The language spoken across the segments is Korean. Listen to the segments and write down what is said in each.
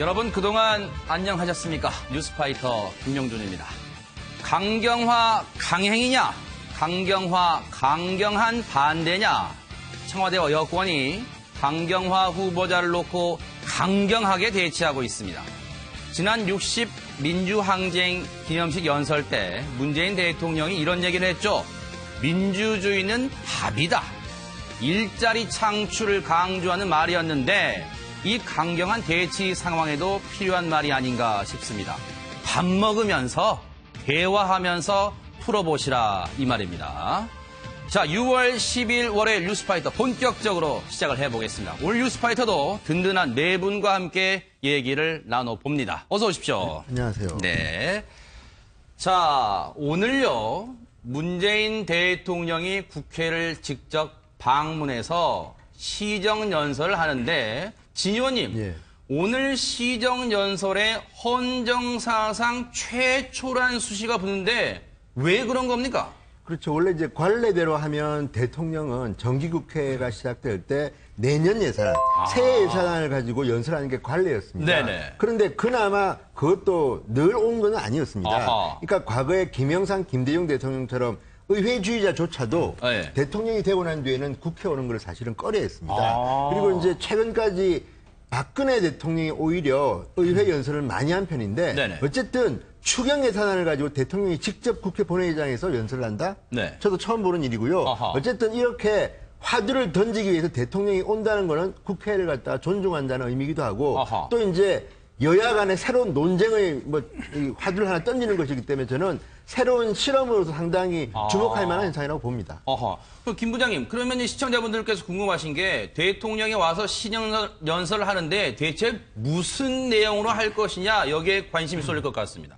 여러분 그동안 안녕하셨습니까? 뉴스파이터 김명준입니다. 강경화 강행이냐? 강경화 강경한 반대냐? 청와대와 여권이 강경화 후보자를 놓고 강경하게 대치하고 있습니다. 지난 60 민주항쟁 기념식 연설 때 문재인 대통령이 이런 얘기를 했죠. 민주주의는 합의다. 일자리 창출을 강조하는 말이었는데 이 강경한 대치 상황에도 필요한 말이 아닌가 싶습니다. 밥 먹으면서 대화하면서 풀어보시라 이 말입니다. 자, 6월 10일 월요일 뉴스파이터 본격적으로 시작을 해보겠습니다. 오늘 뉴스파이터도 든든한 네 분과 함께 얘기를 나눠봅니다. 어서 오십시오. 네, 안녕하세요. 네. 자, 오늘요 문재인 대통령이 국회를 직접 방문해서 시정연설을 하는데 진 의원님, 예. 오늘 시정연설에 헌정사상 최초란 수식어가 붙는데 왜 그런 겁니까? 그렇죠. 원래 이제 관례대로 하면 대통령은 정기국회가 시작될 때 내년 예산, 새해 예산안을 가지고 연설하는 게 관례였습니다. 네네. 그런데 그나마 그것도 늘 온 건 아니었습니다. 아하. 그러니까 과거에 김영삼, 김대중 대통령처럼 의회주의자조차도 네. 대통령이 되고 난 뒤에는 국회 오는 걸 사실은 꺼려했습니다. 아. 그리고 이제 최근까지 박근혜 대통령이 오히려 의회 연설을 많이 한 편인데 네네. 어쨌든 추경 예산안을 가지고 대통령이 직접 국회 본회의장에서 연설을 한다? 네. 저도 처음 보는 일이고요. 아하. 어쨌든 이렇게 화두를 던지기 위해서 대통령이 온다는 거는 국회를 갖다가 존중한다는 의미이기도 하고 아하. 또 이제 여야 간의 새로운 논쟁의 이 화두를 하나 던지는 것이기 때문에 저는 새로운 실험으로서 상당히 주목할 만한 현상이라고 봅니다. 어허. 그럼 김 부장님, 그러면 이 시청자분들께서 궁금하신 게 대통령이 와서 시정연설을 하는데 대체 무슨 내용으로 할 것이냐 여기에 관심이 쏠릴 것 같습니다.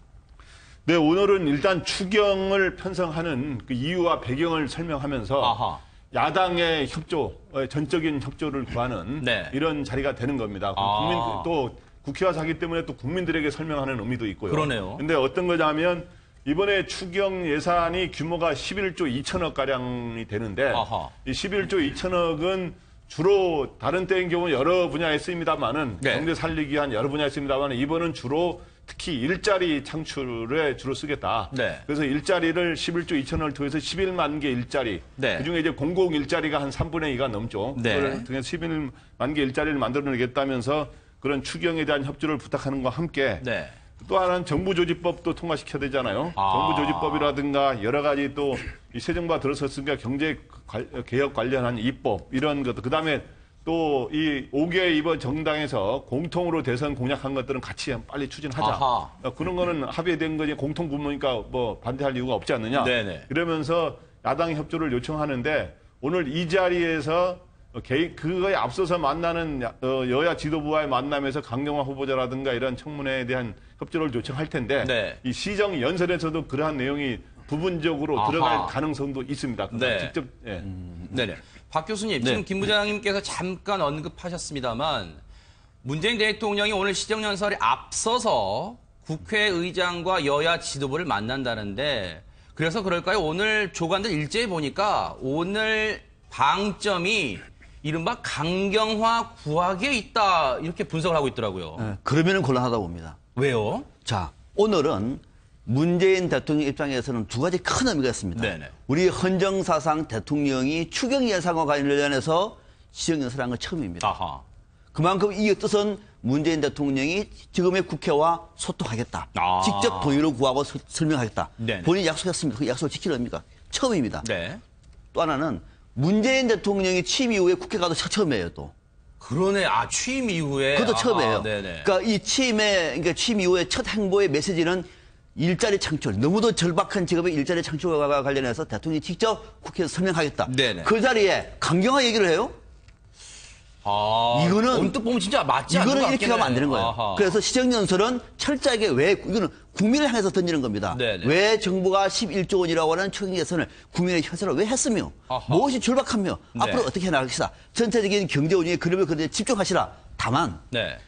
네, 오늘은 일단 추경을 편성하는 그 이유와 배경을 설명하면서 아하. 야당의 협조, 전적인 협조를 구하는 네. 이런 자리가 되는 겁니다. 국민 또 국회와 사기 때문에 또 국민들에게 설명하는 의미도 있고요. 그러네요. 근데 어떤 거냐면 이번에 추경 예산이 규모가 11조 2천억 가량이 되는데 아하. 이 11조 2천억은 주로 다른 때인 경우는 여러 분야에 쓰입니다만은 네. 경제 살리기 위한 여러 분야에 쓰입니다만은 이번은 주로 특히 일자리 창출에 주로 쓰겠다. 네. 그래서 일자리를 11조 2천억을 통해서 11만 개 일자리. 네. 그중에 이제 공공 일자리가 한 3분의 2가 넘죠. 네. 그걸 통해서 11만 개 일자리를 만들어내겠다면서 그런 추경에 대한 협조를 부탁하는 것과 함께 네. 또 하나는 정부조직법도 통과시켜야 되잖아요. 아. 정부조직법이라든가 여러 가지 또 이 새 정부가 들어섰으니까 경제 개혁 관련한 입법 이런 것도 그다음에 또 이 5개 이번 정당에서 공통으로 대선 공약한 것들은 같이 빨리 추진하자. 아하. 그런 거는 합의된 거지 공통 분모니까 뭐 반대할 이유가 없지 않느냐. 네네. 그러면서 야당 협조를 요청하는데 오늘 이 자리에서 그거에 앞서서 만나는 여야 지도부와의 만남에서 강경화 후보자라든가 이런 청문회에 대한 협조를 요청할 텐데 네. 이 시정 연설에서도 그러한 내용이 부분적으로 아하. 들어갈 가능성도 있습니다. 네. 직접 예. 네네. 박 교수님, 지금 김 부장님께서 잠깐 언급하셨습니다만 문재인 대통령이 오늘 시정연설에 앞서서 국회의장과 여야 지도부를 만난다는데 그래서 그럴까요? 오늘 조간들 일제히 보니까 오늘 방점이 이른바 강경화 구하기에 있다 이렇게 분석을 하고 있더라고요. 네, 그러면은 곤란하다고 봅니다. 왜요? 자, 오늘은 문재인 대통령 입장에서는 두 가지 큰 의미가 있습니다. 네네. 우리 헌정사상 대통령이 추경 예산과 관련해서 시정연설한 건 처음입니다. 아하. 그만큼 이 뜻은 문재인 대통령이 지금의 국회와 소통하겠다. 아. 직접 동의를 구하고 설명하겠다. 네네. 본인이 약속했습니다. 그 약속을 지키려 합니까? 처음입니다. 네. 또 하나는 문재인 대통령이 취임 이후에 국회 가도 처음이에요, 또. 그러네. 아, 취임 이후에. 그것도 처음이에요. 네네. 그러니까 이 그러니까 취임 이후에 첫 행보의 메시지는 일자리 창출, 너무도 절박한 직업의 일자리 창출과 관련해서 대통령이 직접 국회에서 설명하겠다. 네네. 그 자리에 강경화 얘기를 해요? 아, 이거는 언뜻 보면 진짜 맞지 않는 것 이거는 이렇게 같긴 가면 안 되는 해요. 거예요. 아하. 그래서 시정연설은 철저하게 이거는 국민을 향해서 던지는 겁니다. 네네. 왜 정부가 11조 원이라고 하는 추경 예산을 국민의 혈세로 왜 했으며 아하. 무엇이 절박하며 네. 앞으로 어떻게 나가겠다. 전체적인 경제 운영에 그러면 그런데 집중하시라. 다만 네.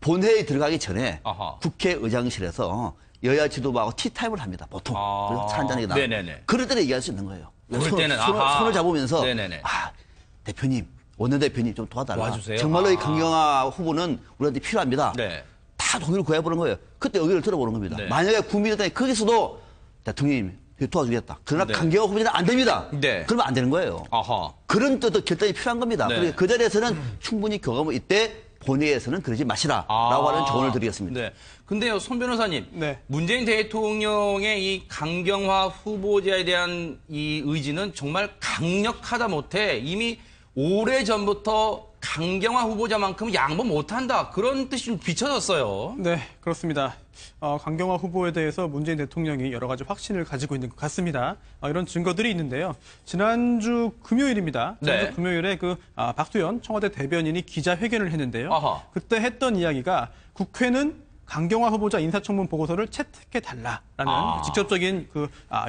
본회의에 들어가기 전에 아하. 국회의장실에서 여야 지도부하고 티타임을 합니다. 보통. 아. 그래서 차 한잔하게 나. 네네네. 그럴 때는 얘기할 수 있는 거예요. 그럴 때는, 아하. 손을 잡으면서 네네네. 대표님, 원내대표님 좀 도와달라. 도와주세요. 정말로 이 강경화 후보는 우리한테 필요합니다. 네. 다 동의를 구해보는 거예요. 그때 의견을 들어보는 겁니다. 네. 만약에 국민의당이 거기서도 대통령님 도와주겠다. 그러나 네. 강경화 후보자는 안 됩니다. 네. 그러면 안 되는 거예요. 아하. 그런 또 결단이 필요한 겁니다. 네. 그러니까 그 자리에서는 충분히 교감을 이때 본회의에서는 그러지 마시라라고 하는 조언을 드리겠습니다. 네. 근데요, 손 변호사님. 네. 문재인 대통령의 이 강경화 후보자에 대한 이 의지는 정말 강력하다 못해 이미 오래전부터 강경화 후보자만큼 양보 못한다. 그런 뜻이 좀 비춰졌어요. 네, 그렇습니다. 강경화 후보에 대해서 문재인 대통령이 여러 가지 확신을 가지고 있는 것 같습니다. 이런 증거들이 있는데요. 지난주 금요일입니다. 지난주 네. 금요일에 박수현 청와대 대변인이 기자회견을 했는데요. 아하. 그때 했던 이야기가 국회는 강경화 후보자 인사청문 보고서를 채택해달라라는 직접적인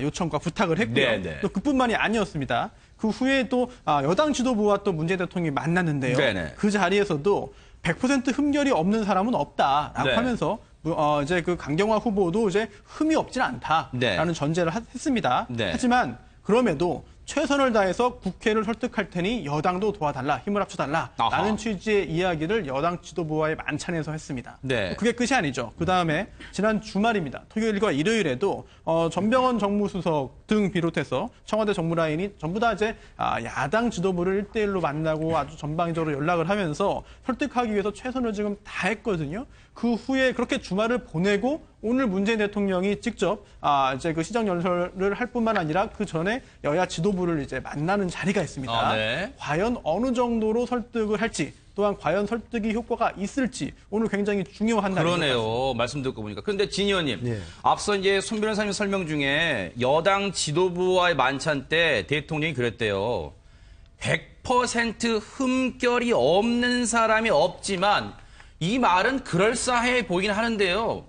요청과 부탁을 했고요. 네네. 또 그뿐만이 아니었습니다. 그 후에 또 여당 지도부와 또 문재인 대통령이 만났는데요. 네네. 그 자리에서도 100% 흠결이 없는 사람은 없다라고 네. 하면서 이제 강경화 후보도 이제 흠이 없진 않다라는 네. 전제를 했습니다. 네. 하지만 그럼에도 최선을 다해서 국회를 설득할 테니 여당도 도와달라, 힘을 합쳐달라라는 아하. 취지의 이야기를 여당 지도부와의 만찬에서 했습니다. 네. 그게 끝이 아니죠. 그 다음에 지난 주말입니다. 토요일과 일요일에도 전병헌 정무수석 등 비롯해서 청와대 정무라인이 전부 다 이제 야당 지도부를 1대1로 만나고 아주 전방위적으로 연락을 하면서 설득하기 위해서 최선을 지금 다했거든요. 그 후에 그렇게 주말을 보내고 오늘 문재인 대통령이 직접 이제 시정연설을 할 뿐만 아니라 그 전에 여야 지도부를 이제 만나는 자리가 있습니다. 네. 과연 어느 정도로 설득을 할지 또한 과연 설득이 효과가 있을지 오늘 굉장히 중요한 날입니다. 그러네요. 말씀 듣고 보니까. 그런데 진 의원님, 예. 앞서 이제 손 변호사님 설명 중에 여당 지도부와의 만찬 때 대통령이 그랬대요. 100% 흠결이 없는 사람이 없지만 이 말은 그럴싸해 보이긴 하는데요.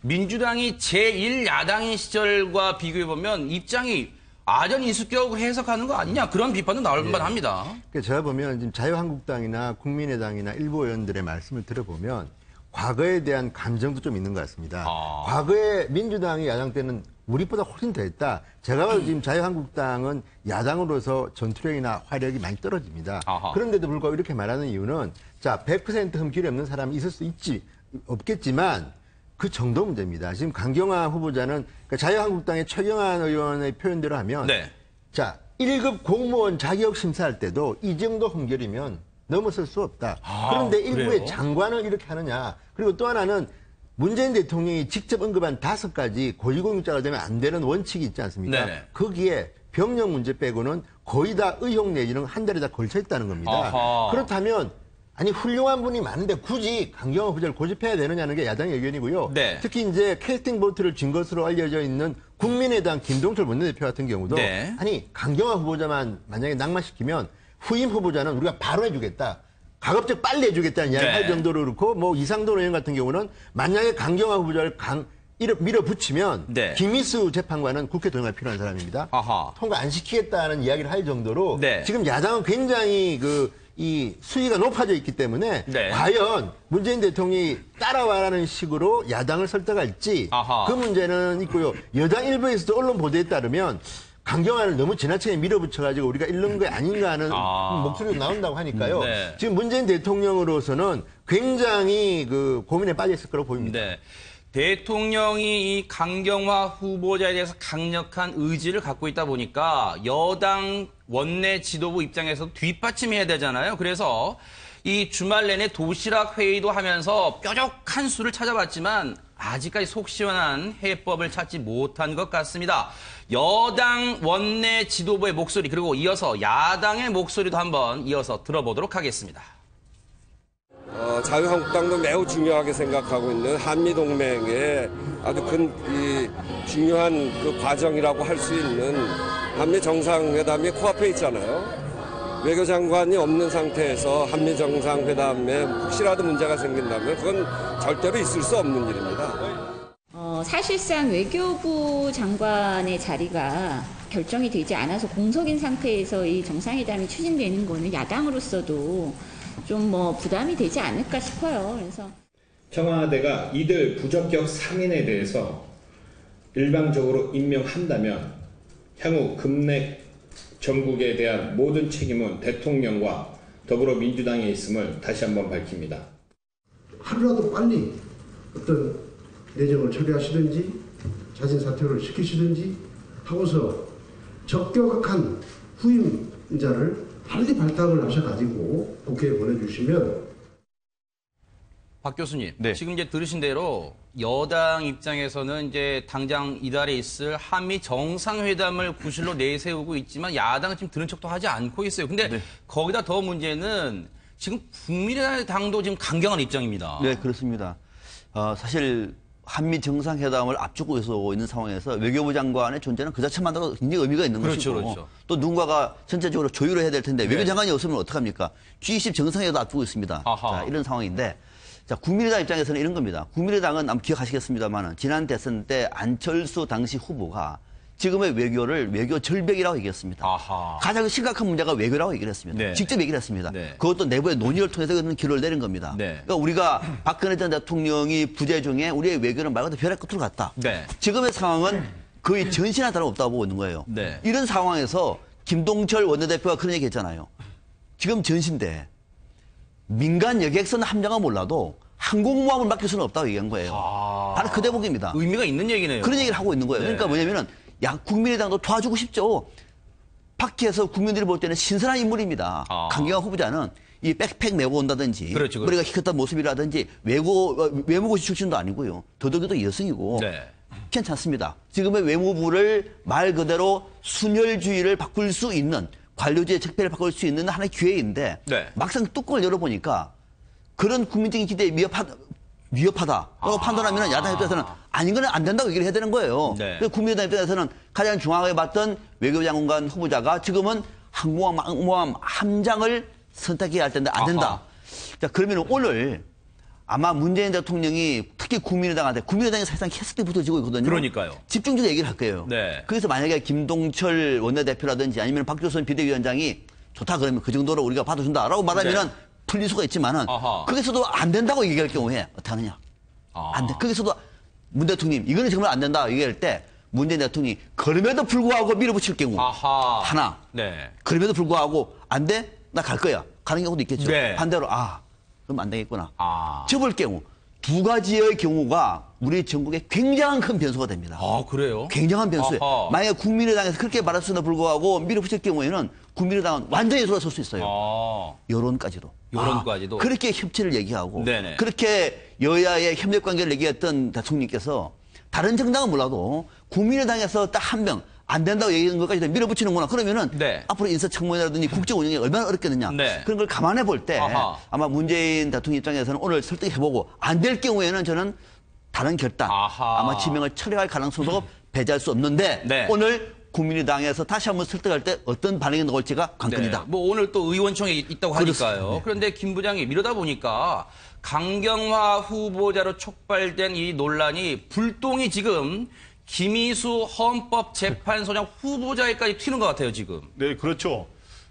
민주당이 제1야당인 시절과 비교해보면 입장이 아전인수격으로 해석하는 거 아니냐. 그런 비판도 나올 만합니다. 그러니까 제가 보면 지금 자유한국당이나 국민의당이나 일부 의원들의 말씀을 들어보면 과거에 대한 감정도 좀 있는 것 같습니다. 과거에 민주당이 야당 때는 우리보다 훨씬 더 했다. 제가 봐도 지금 자유한국당은 야당으로서 전투력이나 화력이 많이 떨어집니다. 아하. 그런데도 불구하고 이렇게 말하는 이유는 자, 100% 흠결이 없는 사람이 있을 수 없겠지만 그 정도 문제입니다. 지금 강경화 후보자는 그러니까 자유한국당의 최경환 의원의 표현대로 하면 네. 자, 1급 공무원 자격 심사할 때도 이 정도 흠결이면 넘어설 수 없다. 그런데 일부의 그래요? 장관을 이렇게 하느냐. 그리고 또 하나는 문재인 대통령이 직접 언급한 5가지 고위공직자가 되면 안 되는 원칙이 있지 않습니까? 네네. 거기에 병력 문제 빼고는 거의 다 의혹 내지는 한 달에 다 걸쳐 있다는 겁니다. 아하. 그렇다면 아니 훌륭한 분이 많은데 굳이 강경화 후보자를 고집해야 되느냐는 게 야당의 의견이고요. 네. 특히 이제 캐스팅 보트를 진 것으로 알려져 있는 국민의당 김동철 원내대표 같은 경우도 네. 아니 강경화 후보자만 만약에 낙마시키면 후임 후보자는 우리가 바로 해주겠다. 가급적 빨리 해주겠다는 이야기를 네. 할 정도로 그렇고 뭐 이상돈 의원 같은 경우는 만약에 강경화 후보자를 밀어붙이면 네. 김미수 재판관은 국회 통과가 필요한 사람입니다. 아하. 통과 안 시키겠다는 이야기를 할 정도로 네. 지금 야당은 굉장히 이 수위가 높아져 있기 때문에 네. 과연 문재인 대통령이 따라와라는 식으로 야당을 설득할지 아하. 그 문제는 있고요. 여당 일부에서도 언론 보도에 따르면 강경화를 너무 지나치게 밀어붙여가지고 우리가 잃는 게 아닌가 하는 목소리가 나온다고 하니까요. 네. 지금 문재인 대통령으로서는 굉장히 고민에 빠져 있을 거라고 보입니다. 네. 대통령이 이 강경화 후보자에 대해서 강력한 의지를 갖고 있다 보니까 여당 원내 지도부 입장에서 뒷받침해야 되잖아요. 그래서 이 주말 내내 도시락 회의도 하면서 뾰족한 수를 찾아봤지만 아직까지 속 시원한 해법을 찾지 못한 것 같습니다. 여당 원내 지도부의 목소리 그리고 이어서 야당의 목소리도 한번 이어서 들어보도록 하겠습니다. 자유한국당도 매우 중요하게 생각하고 있는 한미동맹의 아주 중요한 그 과정이라고 할 수 있는 한미 정상회담이 코앞에 있잖아요. 외교장관이 없는 상태에서 한미 정상회담에 혹시라도 문제가 생긴다면 그건 절대로 있을 수 없는 일입니다. 사실상 외교부 장관의 자리가 결정이 되지 않아서 공석인 상태에서 이 정상회담이 추진되는 거는 야당으로서도 좀 부담이 되지 않을까 싶어요. 그래서 청와대가 이들 부적격 상인에 대해서 일방적으로 임명한다면 향후 금액 전국에 대한 모든 책임은 대통령과 더불어민주당에 있음을 다시 한번 밝힙니다. 하루라도 빨리 어떤 내정을 처리하시든지 자진 사퇴를 시키시든지 하고서 적격한 후임자를 빨리 발탁을 하셔가지고 국회에 보내주시면. 박 교수님, 네. 지금 이제 들으신 대로 여당 입장에서는 이제 당장 이달에 있을 한미 정상회담을 구실로 내세우고 있지만 야당은 지금 들은 척도 하지 않고 있어요. 근데 네. 거기다 더 문제는 지금 국민의당도 지금 강경한 입장입니다. 네, 그렇습니다. 사실 한미 정상회담을 앞두고 있는 상황에서 외교부 장관의 존재는 그 자체만으로 굉장히 의미가 있는 그렇죠, 것이고 그렇죠. 또 누군가가 전체적으로 조율을 해야 될 텐데 네. 외교 장관이 없으면 어떡합니까? G20 정상회담도 앞두고 있습니다. 자, 이런 상황인데 자, 국민의당 입장에서는 이런 겁니다. 국민의당은 아마 기억하시겠습니다만 지난 대선 때 안철수 당시 후보가 지금의 외교를 외교 절벽이라고 얘기했습니다. 아하. 가장 심각한 문제가 외교라고 얘기를 했습니다. 네. 직접 얘기를 했습니다. 네. 그것도 내부의 논의를 통해서 그런 결론을 내린 겁니다. 네. 그러니까 우리가 박근혜 전 대통령이 부재 중에 우리의 외교는 말 그대로 벼랑 끝으로 갔다. 네. 지금의 상황은 거의 전신한 다름없다고 보고 있는 거예요. 네. 이런 상황에서 김동철 원내대표가 그런 얘기 했잖아요. 지금 전신대 민간 여객선 함정은 몰라도 항공모함을 맡길 수는 없다고 얘기한 거예요. 바로 그 대목입니다. 의미가 있는 얘기네요. 그런 얘기를 하고 있는 거예요. 네. 그러니까 뭐냐면은 국민의당도 도와주고 싶죠. 밖에서 국민들이 볼 때는 신선한 인물입니다. 강경화 후보자는 이 백팩 메고 온다든지 그렇죠, 그렇죠. 머리가 희끗한 모습이라든지 외무고시 출신도 아니고요. 더더욱이 여성이고 네. 괜찮습니다. 지금의 외무부를 말 그대로 순혈주의를 바꿀 수 있는 관료제의 적폐를 바꿀 수 있는 하나의 기회인데 네. 막상 뚜껑을 열어보니까 그런 국민적인 기대에 위협하다라고 판단하면 야당 입장에서는 아닌 건 안 된다고 얘기를 해야 되는 거예요. 네. 그래서 국민의당 입장에서는 가장 중앙에 봤던 외교장관 후보자가 지금은 항공모함 함장을 선택해야 할 텐데 안 된다. 아하. 자, 그러면 오늘 아마 문재인 대통령이 특히 국민의당이 사실상 캐스트에 붙어지고 있거든요. 그러니까요. 집중적으로 얘기를 할 거예요. 네. 그래서 만약에 김동철 원내대표라든지 아니면 박주선 비대위원장이 좋다 그러면 그 정도로 우리가 받아준다라고 말하면 네. 풀릴 수가 있지만은 아하. 거기서도 안 된다고 얘기할 경우에 어떻게 하느냐? 안 돼. 거기서도 문 대통령 이거는 정말 안 된다 얘기할 때 문재인 대통령이 그럼에도 불구하고 밀어붙일 경우 아하. 하나. 네. 그럼에도 불구하고 안 돼? 나 갈 거야. 가는 경우도 있겠죠. 네. 반대로 그럼 안 되겠구나. 아. 접을 경우 두 가지의 경우가 우리 전국에 굉장한 큰 변수가 됩니다. 그래요? 굉장한 변수예요. 아하. 만약에 국민의당에서 그렇게 말했음에도 불구하고 밀어붙일 경우에는 국민의당은 완전히 돌아설 수 있어요. 여론까지도. 여론까지도. 그렇게 협치를 얘기하고 네네. 그렇게 여야의 협력 관계를 얘기했던 대통령께서 다른 정당은 몰라도 국민의당에서 딱 한 명 안 된다고 얘기한 것까지 밀어붙이는구나. 그러면은 네. 앞으로 인사청문회라든지 국정 운영이 얼마나 어렵겠느냐. 네. 그런 걸 감안해 볼 때 아하. 아마 문재인 대통령 입장에서는 오늘 설득해보고 안 될 경우에는 저는 다른 결단 아하. 아마 지명을 철회할 가능성도 배제할 수 없는데 네. 오늘 국민의당에서 다시 한번 설득할 때 어떤 반응이 나올지가 관건이다. 네. 뭐 오늘 또 의원총회 있다고 그렇습니다. 하니까요. 네. 그런데 김 부장이 이러다 보니까 강경화 후보자로 촉발된 이 논란이 불똥이 지금 김희수 헌법재판소장 후보자에까지 튀는 것 같아요, 지금. 네, 그렇죠.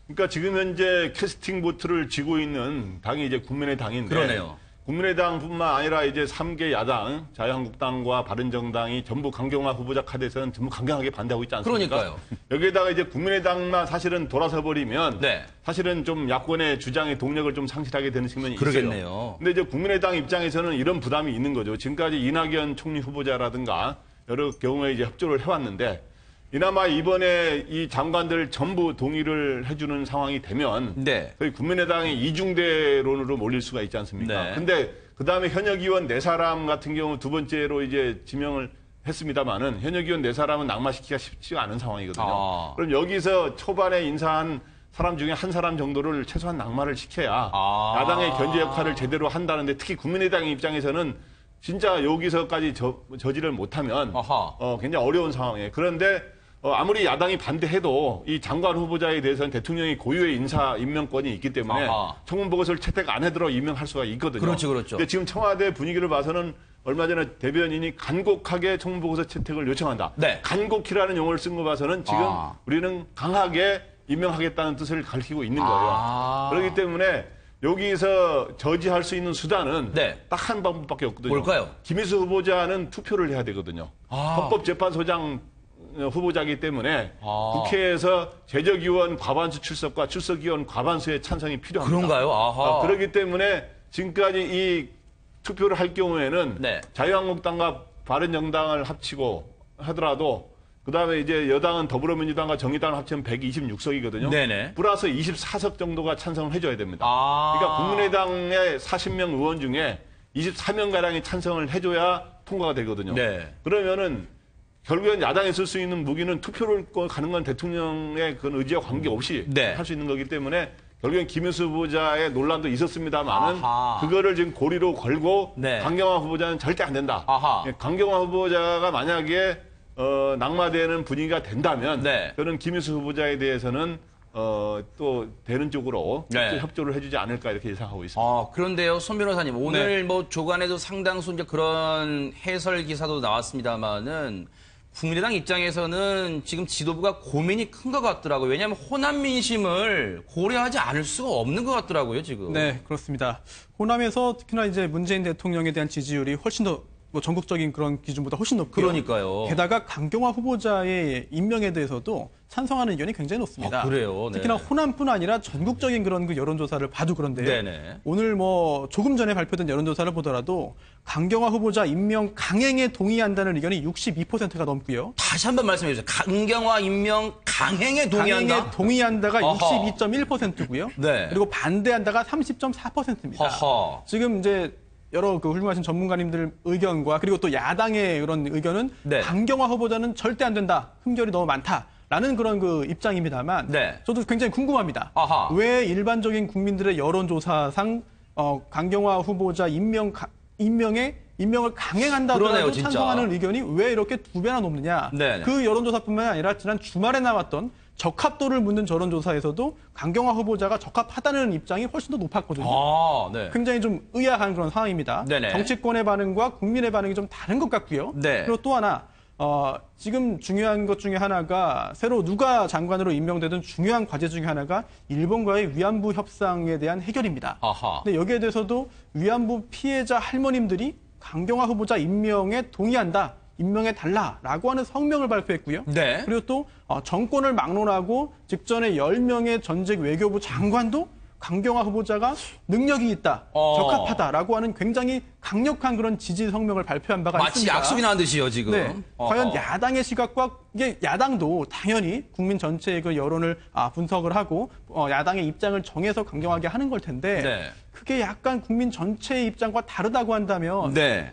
그러니까 지금 현재 캐스팅 보트를 쥐고 있는 당이 이제 국민의당인데. 그러네요. 국민의당뿐만 아니라 이제 3개 야당, 자유한국당과 바른정당이 전부 강경화 후보자 카드에서는 전부 강경하게 반대하고 있지 않습니까? 그러니까요. 여기에다가 이제 국민의당만 사실은 돌아서 버리면 네. 사실은 좀 야권의 주장의 동력을 좀 상실하게 되는 측면이 그러겠네요. 있어요. 근데 이제 국민의당 입장에서는 이런 부담이 있는 거죠. 지금까지 이낙연 총리 후보자라든가 여러 경우에 이제 협조를 해왔는데 이나마 이번에 이 장관들 전부 동의를 해주는 상황이 되면 네. 거의 국민의당의 이중대론으로 몰릴 수가 있지 않습니까? 네. 근데 그 다음에 현역 의원 4사람 같은 경우 두 번째로 이제 지명을 했습니다만은 현역 의원 4사람은 낙마시키기가 쉽지가 않은 상황이거든요. 그럼 여기서 초반에 인사한 사람 중에 한 사람 정도를 최소한 낙마를 시켜야 야당의 견제 역할을 제대로 한다는데 특히 국민의당 입장에서는 진짜 여기서까지 저지를 못하면 굉장히 어려운 상황이에요. 그런데 아무리 야당이 반대해도 이 장관 후보자에 대해서는 대통령이 고유의 인사 임명권이 있기 때문에 청문보고서를 채택 안 해도 임명할 수가 있거든요. 그렇죠, 그렇죠. 근데 지금 청와대 분위기를 봐서는 얼마 전에 대변인이 간곡하게 청문보고서 채택을 요청한다. 네. 간곡히라는 용어를 쓴 거 봐서는 지금 우리는 강하게 임명하겠다는 뜻을 가리키고 있는 거예요. 그렇기 때문에 여기서 저지할 수 있는 수단은 딱 한 방법밖에 없거든요. 뭘까요? 김희수 후보자는 투표를 해야 되거든요. 헌법재판소장 후보자이기 때문에 국회에서 재적의원 과반수 출석과 출석의원 과반수의 찬성이 필요합니다. 그런가요? 그렇기 때문에 지금까지 이 투표를 할 경우에는 네. 자유한국당과 바른정당을 합치고 하더라도 그다음에 이제 여당은 더불어민주당과 정의당을 합치면 126석이거든요. 네네. 플러스 24석 정도가 찬성을 해줘야 됩니다. 아. 그러니까 국민의당의 40명 의원 중에 24명가량이 찬성을 해줘야 통과가 되거든요. 네. 그러면은 결국엔 야당이 쓸 수 있는 무기는 투표를 가는 건 대통령의 그 의지와 관계없이 네. 할 수 있는 거기 때문에 결국엔 김현수 후보자의 논란도 있었습니다만은 아하. 그거를 지금 고리로 걸고 네. 강경화 후보자는 절대 안 된다. 아하. 예, 강경화 후보자가 만약에 낙마되는 분위기가 된다면 네. 저는 김현수 후보자에 대해서는 또 되는 쪽으로 네. 협조를 해주지 않을까 이렇게 예상하고 있습니다. 그런데요, 손 변호사님, 오늘 네. 뭐 조간에도 상당수 이제 그런 해설 기사도 나왔습니다만은 국민의당 입장에서는 지금 지도부가 고민이 큰 것 같더라고요. 왜냐하면 호남 민심을 고려하지 않을 수가 없는 것 같더라고요, 지금. 네, 그렇습니다. 호남에서 특히나 이제 문재인 대통령에 대한 지지율이 훨씬 더 전국적인 그런 기준보다 훨씬 높고요. 그러니까요. 게다가 강경화 후보자의 임명에 대해서도 찬성하는 의견이 굉장히 높습니다. 아, 그래요? 네. 특히나 호남뿐 아니라 전국적인 그런 그 여론조사를 봐도 그런데요. 네네. 오늘 뭐 조금 전에 발표된 여론조사를 보더라도 강경화 후보자 임명 강행에 동의한다는 의견이 62%가 넘고요. 다시 한번 말씀해 주세요. 강경화 임명 강행에 동의한다? 강행에 동의한다가 어허. 62.1%고요. 네. 그리고 반대한다가 30.4%입니다. 허허. 지금 이제 여러 그 훌륭하신 전문가님들 의견과 그리고 또 야당의 그런 의견은 네. 강경화 후보자는 절대 안 된다. 흠결이 너무 많다라는 그런 그 입장입니다만 네. 저도 굉장히 궁금합니다. 아하. 왜 일반적인 국민들의 여론조사상 강경화 후보자 임명을 강행한다더라도 그러네요, 진짜. 찬성하는 의견이 왜 이렇게 2배나 높느냐. 네네. 그 여론조사뿐만 아니라 지난 주말에 나왔던 적합도를 묻는 여론조사에서도 강경화 후보자가 적합하다는 입장이 훨씬 더 높았거든요. 아, 네. 굉장히 좀 의아한 그런 상황입니다. 네네. 정치권의 반응과 국민의 반응이 좀 다른 것 같고요. 네. 그리고 또 하나 지금 중요한 것 중에 하나가 새로 누가 장관으로 임명되든 중요한 과제 중에 하나가 일본과의 위안부 협상에 대한 해결입니다. 아하. 근데 여기에 대해서도 위안부 피해자 할머님들이 강경화 후보자 임명에 동의한다. 임명해달라라고 하는 성명을 발표했고요. 네. 그리고 또 정권을 막론하고 직전에 10명의 전직 외교부 장관도 강경화 후보자가 능력이 있다, 적합하다라고 하는 굉장히 강력한 그런 지지 성명을 발표한 바가 마치 있습니다. 약속이 난 듯이요, 지금. 네. 과연 야당의 시각과 이게 야당도 당연히 국민 전체의 그 여론을 분석을 하고 야당의 입장을 정해서 강경하게 하는 걸 텐데 네. 그게 약간 국민 전체의 입장과 다르다고 한다면 네.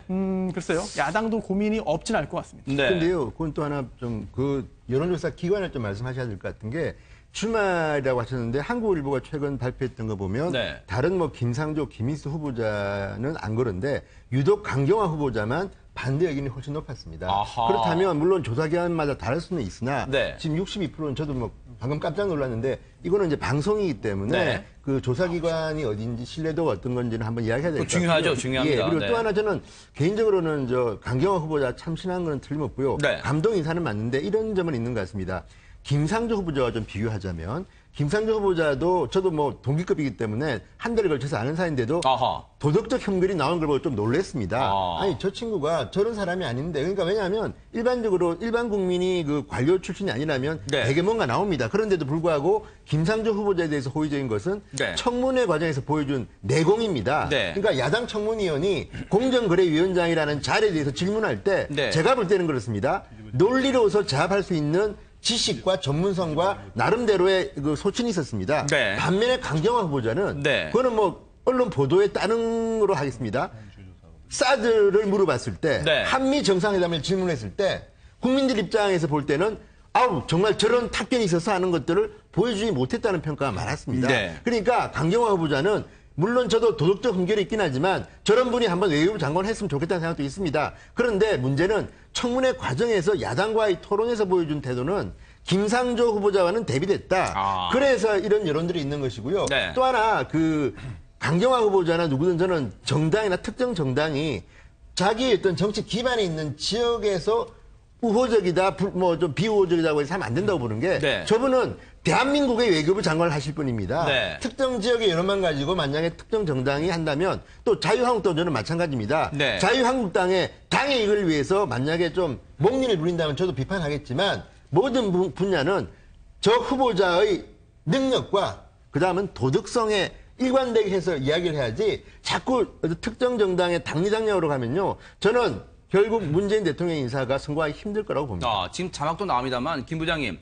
글쎄요. 야당도 고민이 없진 않을 것 같습니다. 네. 근데요, 그건 또 하나 좀 그 여론조사 기관을 좀 말씀하셔야 될 것 같은 게 주말이라고 하셨는데 한국일보가 최근 발표했던 거 보면 네. 다른 뭐 김상조, 김인수 후보자는 안 그런데 유독 강경화 후보자만 반대 의견이 훨씬 높았습니다. 아하. 그렇다면 물론 조사기관마다 다를 수는 있으나 네. 지금 62%는 저도 뭐 방금 깜짝 놀랐는데 이거는 이제 방송이기 때문에 네. 그 조사기관이 어딘지 신뢰도가 어떤 건지는 한번 이야기해야 될 것 같고요. 중요하죠, 중요합니다. 예, 그리고 네. 또 하나 저는 개인적으로는 강경화 후보자 참신한 건 틀림없고요. 네. 감동 인사는 맞는데 이런 점은 있는 것 같습니다. 김상조 후보자와 좀 비교하자면 김상조 후보자도 저도 뭐 동기급이기 때문에 한 달에 걸쳐서 아는 사이인데도 아하. 도덕적 혐결이 나온 걸 보고 좀 놀랐습니다. 아. 아니 저 친구가 저런 사람이 아닌데 그러니까 왜냐하면 일반적으로 일반 국민이 그 관료 출신이 아니라면 네. 되게 뭔가 나옵니다. 그런데도 불구하고 김상조 후보자에 대해서 호의적인 것은 네. 청문회 과정에서 보여준 내공입니다. 네. 그러니까 야당 청문위원이 공정거래위원장이라는 자리에 대해서 질문할 때 네. 제가 볼 때는 그렇습니다. 논리로서 제압할 수 있는 지식과 전문성과 나름대로의 그 소신이 있었습니다. 네. 반면에 강경화 후보자는 네. 그거는 뭐 언론 보도에 따른 거로 하겠습니다. 사드를 물어봤을 때 네. 한미 정상회담을 질문했을 때 국민들 입장에서 볼 때는 아우 정말 저런 탁견이 있어서 하는 것들을 보여주지 못했다는 평가가 많았습니다. 네. 그러니까 강경화 후보자는 물론 저도 도덕적 흠결이 있긴 하지만 저런 분이 한번 외교부 장관 했으면 좋겠다는 생각도 있습니다. 그런데 문제는 청문회 과정에서 야당과의 토론에서 보여준 태도는 김상조 후보자와는 대비됐다. 그래서 이런 여론들이 있는 것이고요. 네. 또 하나 그 강경화 후보자나 누구든 저는 정당이나 특정 정당이 자기의 어떤 정치 기반이 있는 지역에서 우호적이다, 뭐 좀 비우호적이다고 해서 하면 안 된다고 보는 게 네. 저분은 대한민국의 외교부 장관을 하실 분입니다. 네. 특정 지역의 여론만 가지고 만약에 특정 정당이 한다면 또 자유한국당도 저는 마찬가지입니다. 네. 자유한국당의 당의 이익을 위해서 만약에 좀 목리를 부린다면 저도 비판하겠지만 모든 분야는 저 후보자의 능력과 그다음은 도덕성에 일관되게 해서 이야기를 해야지 자꾸 특정 정당의 당리당략으로 가면요. 저는 결국 문재인 대통령 인사가 성공하기 힘들 거라고 봅니다. 지금 자막도 나옵니다만 김 부장님,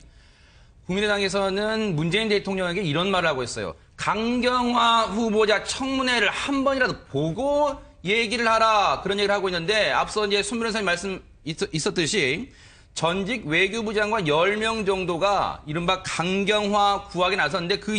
국민의당에서는 문재인 대통령에게 이런 말을 하고 있어요. 강경화 후보자 청문회를 한 번이라도 보고 얘기를 하라, 그런 얘기를 하고 있는데, 앞서 이제 손 변호사님 말씀 있었듯이 전직 외교부 장관 10명 정도가 이른바 강경화 구학에 나섰는데, 그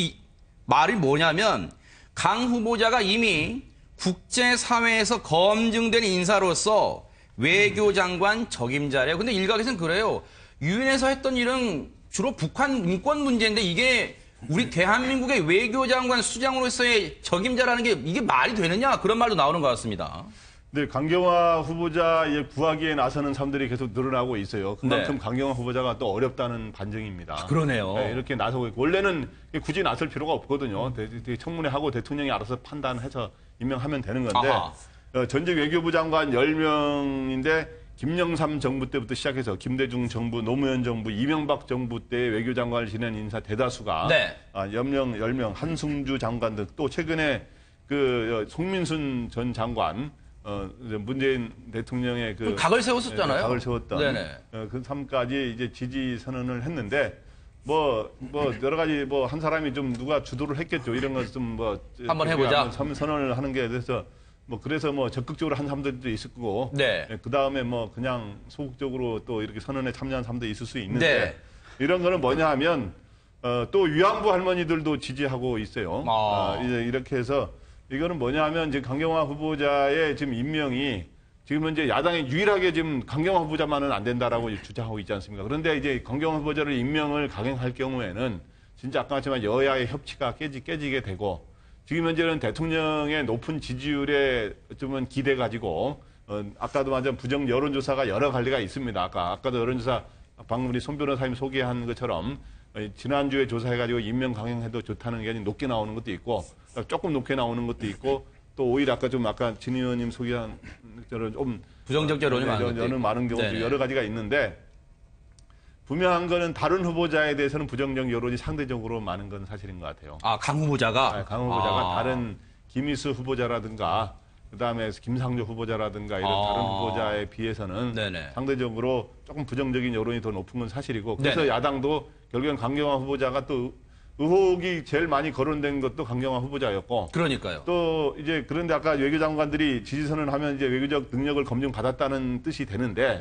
말이 뭐냐면 강 후보자가 이미 국제사회에서 검증된 인사로서 외교장관 적임자래요. 근데 일각에서는 그래요. 유엔에서 했던 일은 주로 북한 인권 문제인데 이게 우리 대한민국의 외교장관 수장으로서의 적임자라는 게 이게 말이 되느냐, 그런 말도 나오는 것 같습니다. 네, 강경화 후보자의 구하기에 나서는 사람들이 계속 늘어나고 있어요. 그만큼 네. 강경화 후보자가 또 어렵다는 반증입니다. 그러네요. 네, 이렇게 나서고 있고, 원래는 굳이 나설 필요가 없거든요. 청문회하고 대통령이 알아서 판단해서 임명하면 되는 건데, 전직 외교부 장관 10명인데 김영삼 정부 때부터 시작해서 김대중 정부, 노무현 정부, 이명박 정부 때 외교장관을 지낸 인사 대다수가 10명, 한승주 장관 등, 또 최근에 그 송민순 전 장관, 문재인 대통령의 그 각을 세웠었잖아요. 각을 세웠던 그 삶까지 이제 지지 선언을 했는데, 여러 가지 한 사람이 좀 누가 주도를 했겠죠. 이런 것 좀 한번 해보자. 선언을 하는 게 돼서 그래서 적극적으로 한 사람들도 있을 거고, 그 다음에 그냥 소극적으로 또 이렇게 선언에 참여한 사람도 있을 수 있는데, 이런 거는 뭐냐 하면, 또 위안부 할머니들도 지지하고 있어요. 이제 이렇게 해서, 이거는 뭐냐 하면, 지금 강경화 후보자의 지금 임명이, 지금 현재 야당이 유일하게 지금 강경화 후보자만은 안 된다라고 주장하고 있지 않습니까? 그런데 이제 강경화 후보자를 임명을 강행할 경우에는, 진짜 아까 말했지만 여야의 협치가 깨지게 되고, 지금 현재는 대통령의 높은 지지율에 좀 기대 가지고, 아까도 말한 부정 여론조사가 여러 갈래가 있습니다. 아까도 여론조사 방금 우리 손 변호사님 소개한 것처럼 지난주에 조사해가지고 임명 강행해도 좋다는 게 높게 나오는 것도 있고, 조금 높게 나오는 것도 있고, 또 오히려 아까 진 의원님 소개한 것처럼 좀 부정적 여론이 많은 경우도 여러 가지가 있는데, 분명한 거는 다른 후보자에 대해서는 부정적 여론이 상대적으로 많은 건 사실인 것 같아요. 강 후보자가? 네, 강 후보자가 다른 김희수 후보자라든가, 그다음에 김상조 후보자라든가 이런 다른 후보자에 비해서는 상대적으로 조금 부정적인 여론이 더 높은 건 사실이고, 그래서 야당도 결국엔 강경화 후보자가 또 의혹이 제일 많이 거론된 것도 강경화 후보자였고. 그러니까요. 또 이제 그런데 아까 외교장관들이 지지선언을 하면 이제 외교적 능력을 검증받았다는 뜻이 되는데.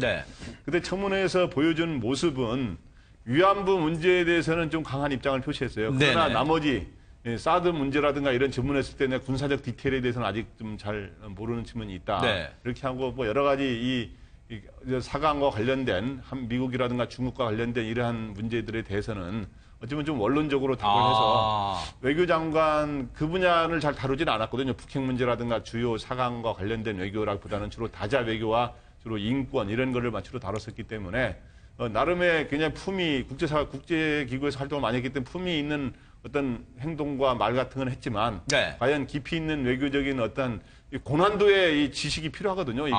근데 청문회에서 보여준 모습은 위안부 문제에 대해서는 좀 강한 입장을 표시했어요. 그러나 나머지 사드 문제라든가 이런 질문했을 때 군사적 디테일에 대해서는 아직 좀 잘 모르는 측면이 있다. 이렇게 하고 여러 가지 이 사강과 관련된 미국이라든가 중국과 관련된 이러한 문제들에 대해서는 어쩌면 좀 원론적으로 답을 해서 외교장관 그 분야를 잘 다루지는 않았거든요. 북핵 문제라든가 주요 사강과 관련된 외교라기보다는 주로 다자 외교와 주로 인권 이런 거를 주로 다뤘었기 때문에 나름의 그냥 품위, 국제기구에서 활동을 많이 했기 때문에 품위 있는 어떤 행동과 말 같은 건 했지만 과연 깊이 있는 외교적인 어떤 고난도의 이 지식이 필요하거든요. 이게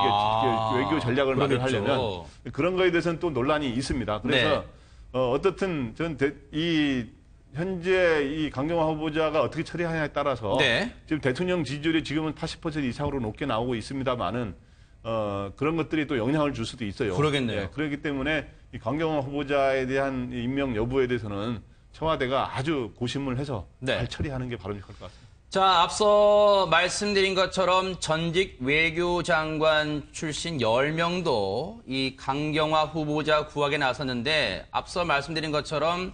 외교 전략을 마련하려면 그런 거에 대해서는 또 논란이 있습니다. 그래서 어떻든 전 현재 이 강경화 후보자가 어떻게 처리하냐에 따라서 지금 대통령 지지율이 지금은 80% 이상으로 높게 나오고 있습니다만은 그런 것들이 또 영향을 줄 수도 있어요. 그러겠네요. 그렇기 때문에 이 강경화 후보자에 대한 임명 여부에 대해서는 청와대가 아주 고심을 해서 잘 처리하는 게 바람직할 것 같습니다. 자, 앞서 말씀드린 것처럼 전직 외교장관 출신 10명도 이 강경화 후보자 구학에 나섰는데, 앞서 말씀드린 것처럼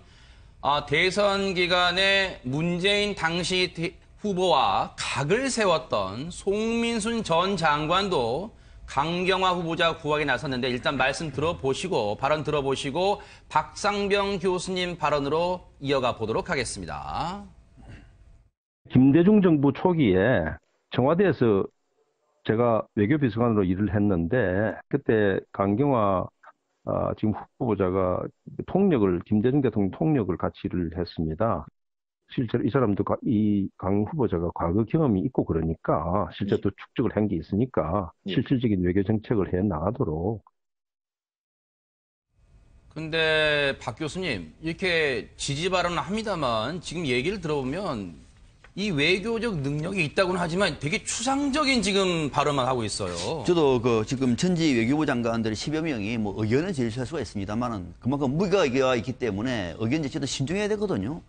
대선 기간에 문재인 당시 후보와 각을 세웠던 송민순 전 장관도 강경화 후보자 구학에 나섰는데, 일단 말씀 들어보시고 발언 들어보시고 박상병 교수님 발언으로 이어가 보도록 하겠습니다. 김대중 정부 초기에 청와대에서 제가 외교비서관으로 일을 했는데, 그때 강경화 지금 후보자가 김대중 대통령 통역을 같이 일을 했습니다. 실제로 이 사람도 이 강 후보자가 과거 경험이 있고 그러니까 실제 또 축적을 한 게 있으니까 실질적인 외교 정책을 해 나가도록. 근데 박 교수님, 이렇게 지지 발언을 합니다만 지금 얘기를 들어보면 이 외교적 능력이 있다고는 하지만 되게 추상적인 지금 발언만 하고 있어요. 저도 그 지금 전직 외교부 장관들이 10여 명이 뭐 의견을 제시할 수가 있습니다만은 그만큼 무게가 있기 때문에 의견 제시도 신중해야 되거든요.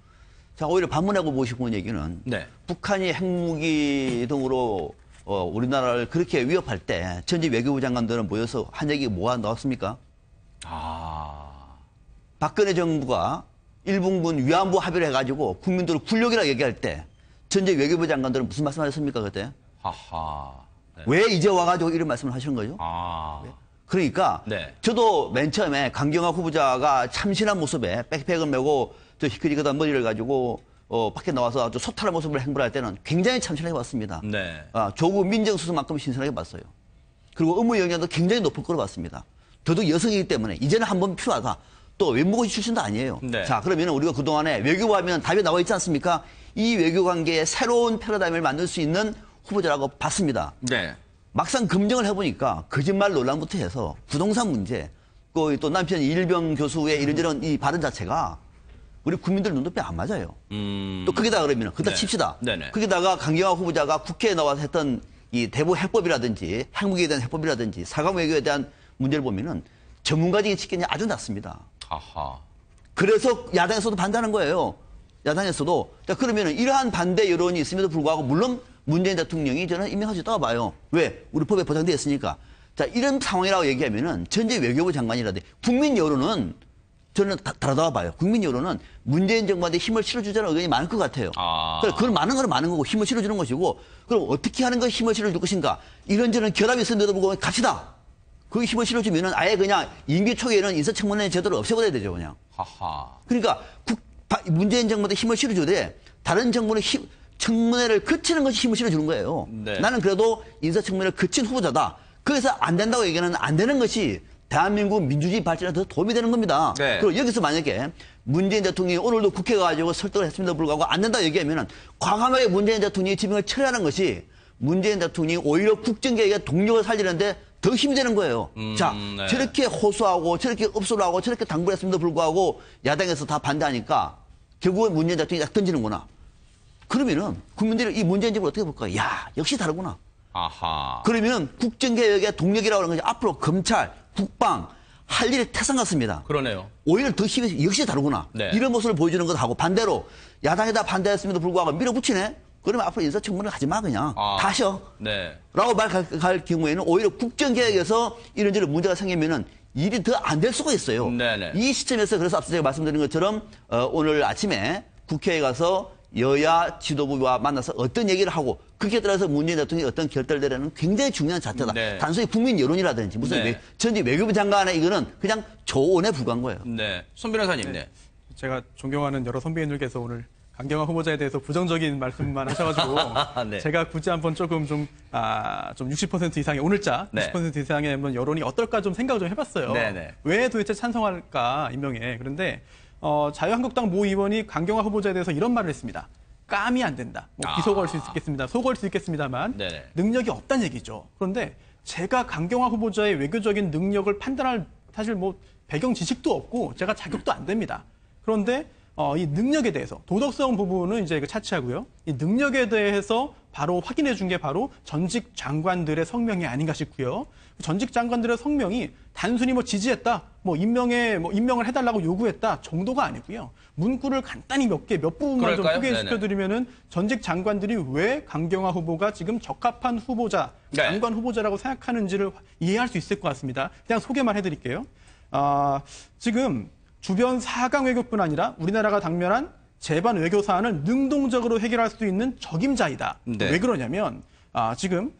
자, 오히려 반문하고 보시고 있는 얘기는 네. 북한이 핵무기 등으로 우리나라를 그렇게 위협할 때 전직 외교부 장관들은 모여서 한 얘기 뭐가 나왔습니까? 박근혜 정부가 일본군 위안부 합의를 해가지고 국민들을 굴욕이라 얘기할 때 전직 외교부 장관들은 무슨 말씀하셨습니까 그때? 하하. 네. 왜 이제 와가지고 이런 말씀을 하시는 거죠? 그러니까 네. 저도 맨 처음에 강경화 후보자가 참신한 모습에 백팩을 메고 저 희끗희끗한 머리를 가지고 밖에 나와서 아주 소탈한 모습을 행보할 때는 굉장히 참신하게 봤습니다. 네. 조국 민정수석만큼 신선하게 봤어요. 그리고 업무 역량도 굉장히 높을 거로 봤습니다. 더더욱 여성이기 때문에 이제는 한번 필요하다. 또 외무고시 출신도 아니에요. 네. 자, 그러면 우리가 그동안에 외교하면 답이 나와 있지 않습니까? 이 외교관계의 새로운 패러다임을 만들 수 있는 후보자라고 봤습니다. 네. 막상 검증을 해보니까 거짓말 논란부터 해서 부동산 문제, 또 남편 이일병 교수의 이런저런 이 발언 자체가 우리 국민들 눈높이에 안 맞아요. 또 거기다 그러면 그다 네. 칩시다. 네네. 거기다가 강경화 후보자가 국회에 나와서 했던 이 대북 해법이라든지 핵무기에 대한 해법이라든지 사강 외교에 대한 문제를 보면은 전문가적인 측면이 아주 낮습니다. 하하. 그래서 야당에서도 반대하는 거예요. 야당에서도. 자, 그러면은 이러한 반대 여론이 있음에도 불구하고 물론 문재인 대통령이 저는 임명할 수 있다고 봐요. 왜? 우리 법에 보장되어 있으니까. 자, 이런 상황이라고 얘기하면은 전직 외교부 장관이라든지 국민 여론은 저는 다르다고 봐요. 국민 여론은 문재인 정부한테 힘을 실어주자는 의견이 많을 것 같아요. 그건 많은 건 많은 거고 힘을 실어주는 것이고 그럼 어떻게 하는 거 힘을 실어줄 것인가. 이런저런 결합이 있음에도 불구하고 갑시다. 그 힘을 실어주면은 아예 그냥 임기 초기에는 인사청문회 제도를 없애버려야 되죠, 그냥. 하하. 그러니까 문재인 정부한테 힘을 실어주되 다른 정부는 청문회를 거치는 것이 힘을 실어주는 거예요. 네. 나는 그래도 인사청문회를 거친 후보자다. 그래서 안 된다고 얘기는 안 되는 것이 대한민국 민주주의 발전에 더 도움이 되는 겁니다. 네. 그리고 여기서 만약에 문재인 대통령이 오늘도 국회 가가지고 설득을 했음에도 불구하고 안 된다고 얘기하면은 과감하게 문재인 대통령이 지명을 철회하는 것이 문재인 대통령이 오히려 국정개혁의 동력을 살리는데 더 힘이 되는 거예요. 자, 네. 저렇게 호소하고 저렇게 읍소를 하고 저렇게 당부했음에도 불구하고 야당에서 다 반대하니까 결국은 문재인 대통령이 딱 던지는구나. 그러면은 국민들이 이 문재인 정부를 어떻게 볼까? 야, 역시 다르구나. 아하. 그러면은 국정개혁의 동력이라고 하는 것이 앞으로 검찰, 국방 할 일이 태산 같습니다. 그러네요. 오히려 더 힘이 역시 다르구나. 네. 이런 모습을 보여주는 것하고 반대로 야당에다 반대했음에도 불구하고 밀어붙이네. 그러면 앞으로 인사청문회 하지 마 그냥 다 하셔. 네. 라고 말할 경우에는 오히려 국정개혁에서 이런저런 문제가 생기면은 일이 더 안 될 수가 있어요. 네네. 이 시점에서 그래서 앞서 제가 말씀드린 것처럼 오늘 아침에 국회에 가서 여야 지도부와 만나서 어떤 얘기를 하고 그렇게 따라서 문재인 대통령이 어떤 결단을 내려는 굉장히 중요한 자체다. 네. 단순히 국민 여론이라든지 무슨 네. 전직 외교부 장관의 이거는 그냥 조언에 불과한 거예요. 네. 손 변호사님. 네. 제가 존경하는 여러 선배님들께서 오늘 강경화 후보자에 대해서 부정적인 말씀만 하셔가지고 네. 제가 굳이 한번 조금 좀 60% 이상의 오늘자 네. 60% 이상의 한번 여론이 어떨까 좀 생각을 좀 해봤어요. 네네. 왜 도대체 찬성할까 임명에. 그런데 자유한국당 모 의원이 강경화 후보자에 대해서 이런 말을 했습니다. 감이 안 된다. 뭐 기소 걸 수 있겠습니다. 소 걸 수 있겠습니다만 네네. 능력이 없다는 얘기죠. 그런데 제가 강경화 후보자의 외교적인 능력을 판단할 사실 뭐 배경 지식도 없고 제가 자격도 안 됩니다. 그런데 이 능력에 대해서 도덕성 부분은 이제 차치하고요. 이 능력에 대해서 바로 확인해 준 게 바로 전직 장관들의 성명이 아닌가 싶고요. 전직 장관들의 성명이 단순히 뭐 지지했다, 임명을 해달라고 요구했다 정도가 아니고요. 문구를 간단히 몇 부분만 좀 그럴까요? 소개시켜드리면은 전직 장관들이 왜 강경화 후보가 지금 적합한 후보자, 네. 장관 후보자라고 생각하는지를 이해할 수 있을 것 같습니다. 그냥 소개만 해드릴게요. 지금 주변 4강 외교뿐 아니라 우리나라가 당면한 제반 외교 사안을 능동적으로 해결할 수 있는 적임자이다. 네. 왜 그러냐면 지금